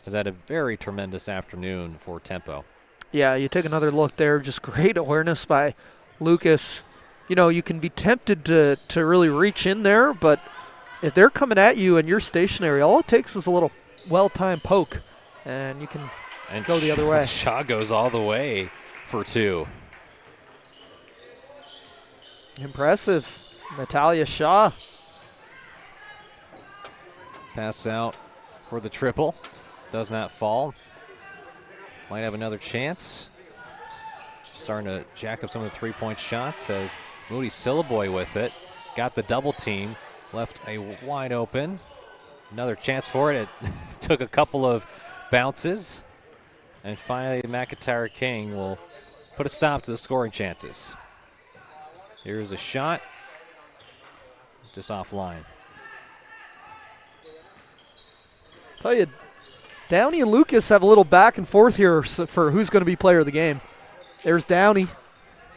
has had a very tremendous afternoon for tempo. Yeah, you take another look there, just great awareness by Lucas. You know, you can be tempted to really reach in there, but if they're coming at you and you're stationary, all it takes is a little well-timed poke, and you can go the other way. Shaw goes all the way for 2. Impressive. Natalia Shaw. Pass out for the triple. Does not fall. Might have another chance. Starting to jack up some of the three-point shots as Moody Syllaboy with it. Got the double team. Left a wide open. Another chance for it. It took a couple of bounces. And finally, McIntyre King will put a stop to the scoring chances. Here's a shot. Just offline. Tell you, Downey and Lucas have a little back and forth here for who's going to be player of the game. There's Downey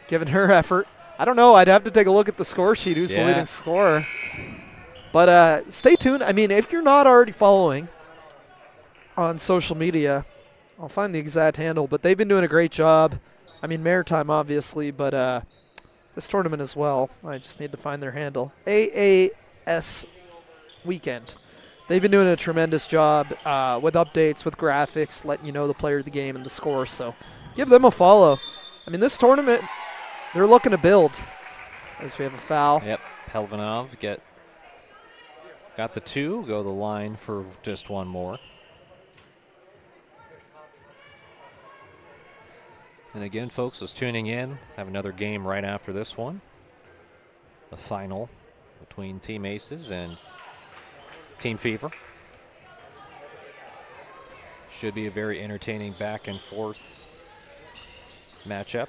giving her effort. I don't know. I'd have to take a look at the score sheet, who's the leading scorer. But stay tuned. I mean, if you're not already following on social media, I'll find the exact handle, but they've been doing a great job. I mean, Maritime, obviously, but this tournament as well. I just need to find their handle. AAS Weekend. They've been doing a tremendous job with updates, with graphics, letting you know the player of the game and the score. So give them a follow. I mean, this tournament, they're looking to build. As we have a foul. Yep, Pelvanov got the 2, go the line for just one more. And again, folks, was tuning in, have another game right after this one. The final between Team Aces and Team Fever. Should be a very entertaining back and forth matchup.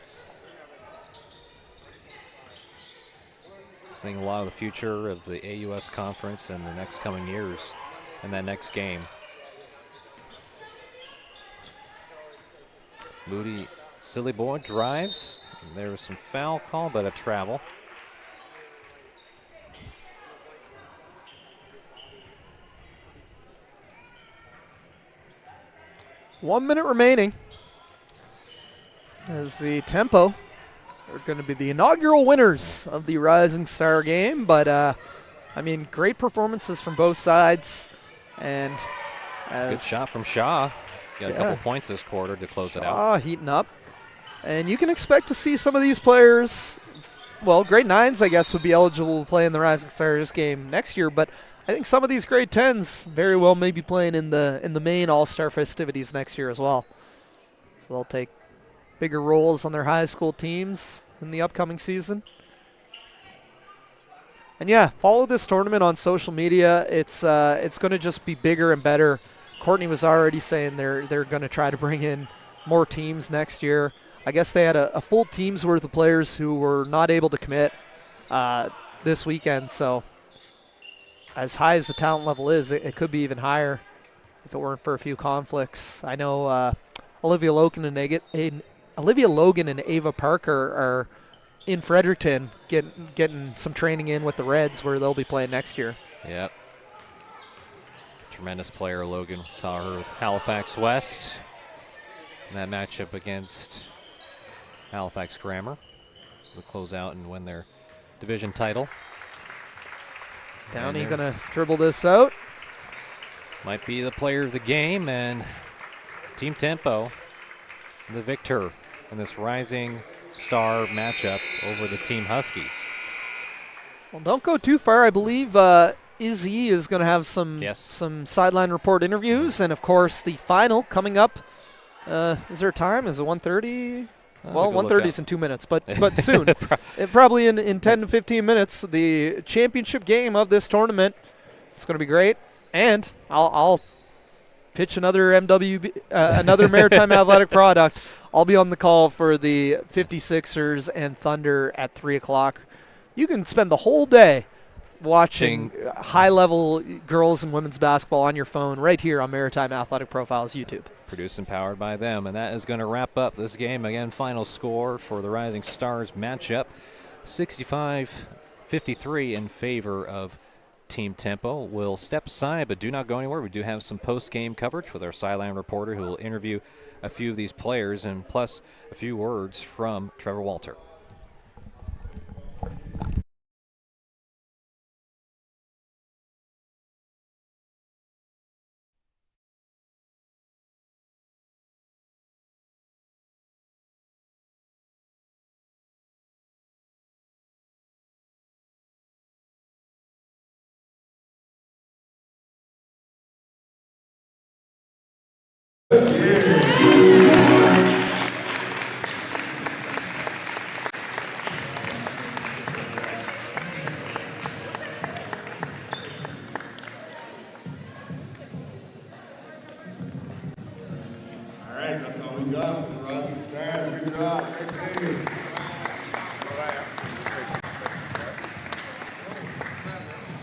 Seeing a lot of the future of the AUS conference in the next coming years in that next game. Moody Silly Boy drives. There was some foul call, but a travel. One minute remaining as the Tempo are going to be the inaugural winners of the Rising Star game. But, I mean, great performances from both sides. And good shot from Shaw. Got a couple points this quarter to close it out. Heating up. And you can expect to see some of these players, well, grade 9s, I guess, would be eligible to play in the Rising Stars game next year. But I think some of these grade 10s very well may be playing in the main All-Star festivities next year as well. So they'll take bigger roles on their high school teams in the upcoming season. And yeah, follow this tournament on social media. It's going to just be bigger and better. Courtney was already saying they're going to try to bring in more teams next year. I guess they had a full team's worth of players who were not able to commit this weekend. So as high as the talent level is, it could be even higher if it weren't for a few conflicts. I know Olivia Logan and Ava Parker are in Fredericton getting some training in with the Reds, where they'll be playing next year. Yep. Tremendous player, Logan. Saw her with Halifax West in that matchup against Halifax Grammar. They'll close out and win their division title. Downey going to dribble this out. Might be the player of the game, and Team Tempo, the victor in this Rising Star matchup over the Team Huskies. Well, don't go too far. I believe Izzy is going to have some sideline report interviews, and of course the final coming up. Is there a time? Is it 1:30? Well, 1:30 is in 2 minutes, but soon. Probably in 10 to 15 minutes, the championship game of this tournament. It's going to be great, and I'll pitch another another Maritime Athletic product. I'll be on the call for the 56ers and Thunder at 3 o'clock. You can spend the whole day watching high-level girls and women's basketball on your phone right here on Maritime Athletic Profiles YouTube. Produced and powered by them. And that is going to wrap up this game. Again, final score for the Rising Stars matchup, 65-53 in favor of Team Tempo. We'll step aside, but do not go anywhere. We do have some post-game coverage with our sideline reporter who will interview a few of these players, and plus a few words from Trevor Walter. That's all we got from the Rising Stars. Good job. Great game.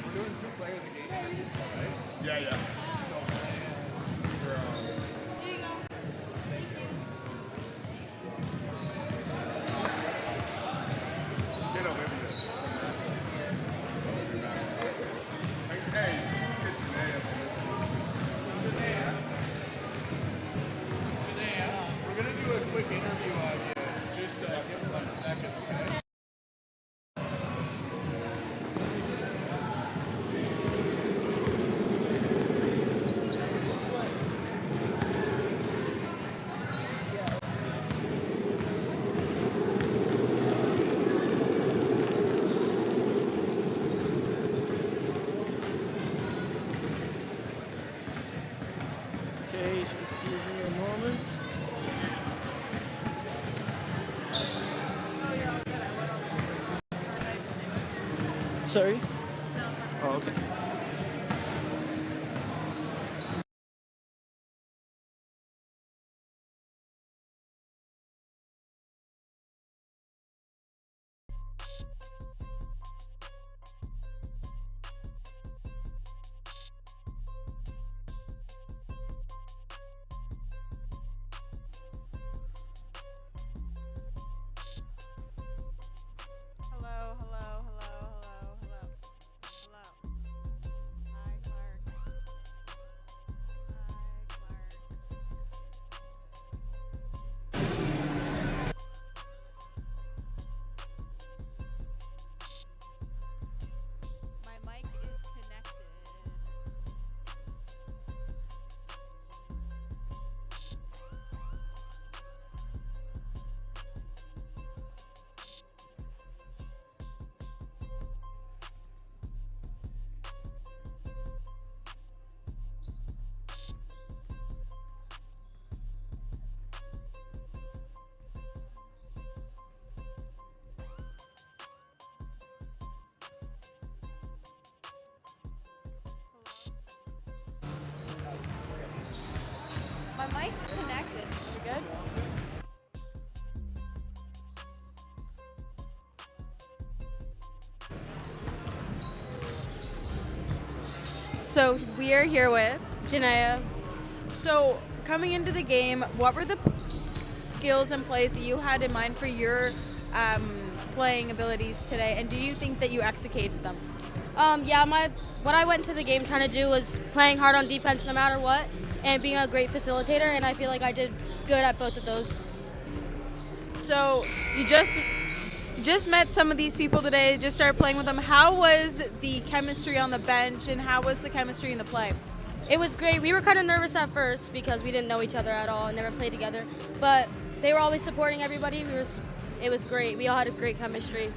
We're doing 2 players a game. Yeah. Sorry? Oh, okay. Hello, hello, hello, hello, hello, hello. Hi, Clark. Hi, Clark. My mic is connected. My mic's connected. We good? So we are here with. Janaea. So coming into the game, what were the skills and plays that you had in mind for your playing abilities today, and do you think that you executed them? What I went to the game trying to do was playing hard on defense no matter what, and being a great facilitator, and I feel like I did good at both of those. So you just met some of these people today, just started playing with them. How was the chemistry on the bench, and how was the chemistry in the play? It was great. We were kind of nervous at first because we didn't know each other at all and never played together, but they were always supporting everybody. It was great. We all had a great chemistry.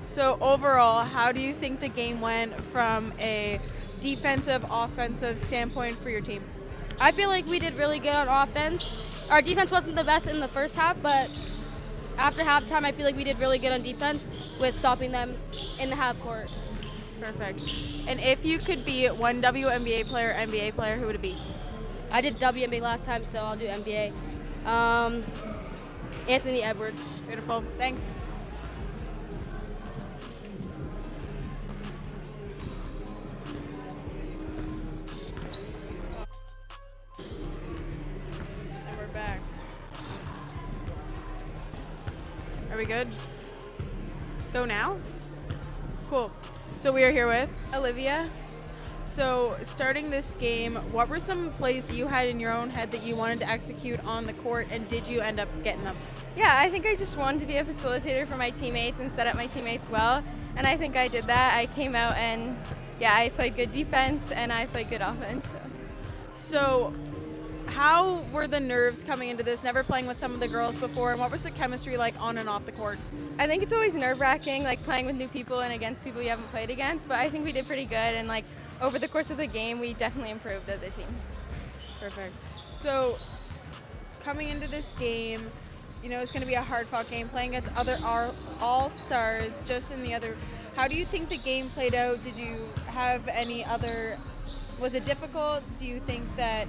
So overall, how do you think the game went from a defensive, offensive standpoint for your team? I feel like we did really good on offense. Our defense wasn't the best in the first half, but after halftime, I feel like we did really good on defense with stopping them in the half court. Perfect. And if you could be one WNBA player, NBA player, who would it be? I did WNBA last time, so I'll do NBA. Anthony Edwards. Beautiful. Thanks. And we're back. Are we good? Go now? Cool. So we are here with Olivia. So starting this game, what were some plays you had in your own head that you wanted to execute on the court, and did you end up getting them? Yeah, I think I just wanted to be a facilitator for my teammates and set up my teammates well, and I think I did that. I came out and, I played good defense and I played good offense. So how were the nerves coming into this, never playing with some of the girls before, and what was the chemistry like on and off the court? I think it's always nerve-wracking, like playing with new people and against people you haven't played against, but I think we did pretty good, and like over the course of the game, we definitely improved as a team. Perfect. So coming into this game, it's going to be a hard-fought game, playing against other all-stars just in the other. How do you think the game played out? Did you have any other, was it difficult? Do you think that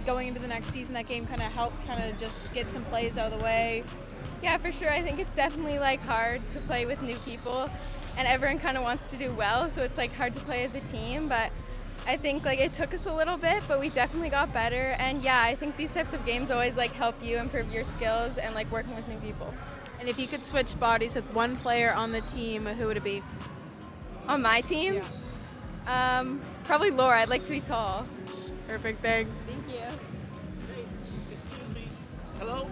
going into the next season, that game kind of helped just get some plays out of the way? Yeah, for sure. I think it's definitely like hard to play with new people, and everyone kind of wants to do well, so it's like hard to play as a team, but I think like it took us a little bit, but we definitely got better. And yeah, I think these types of games always like help you improve your skills and like working with new people. And if you could switch bodies with one player on the team, who would it be? On my team? Yeah. Probably Laura. I'd like to be tall. Perfect, thanks. Thank you. Excuse me. Hello?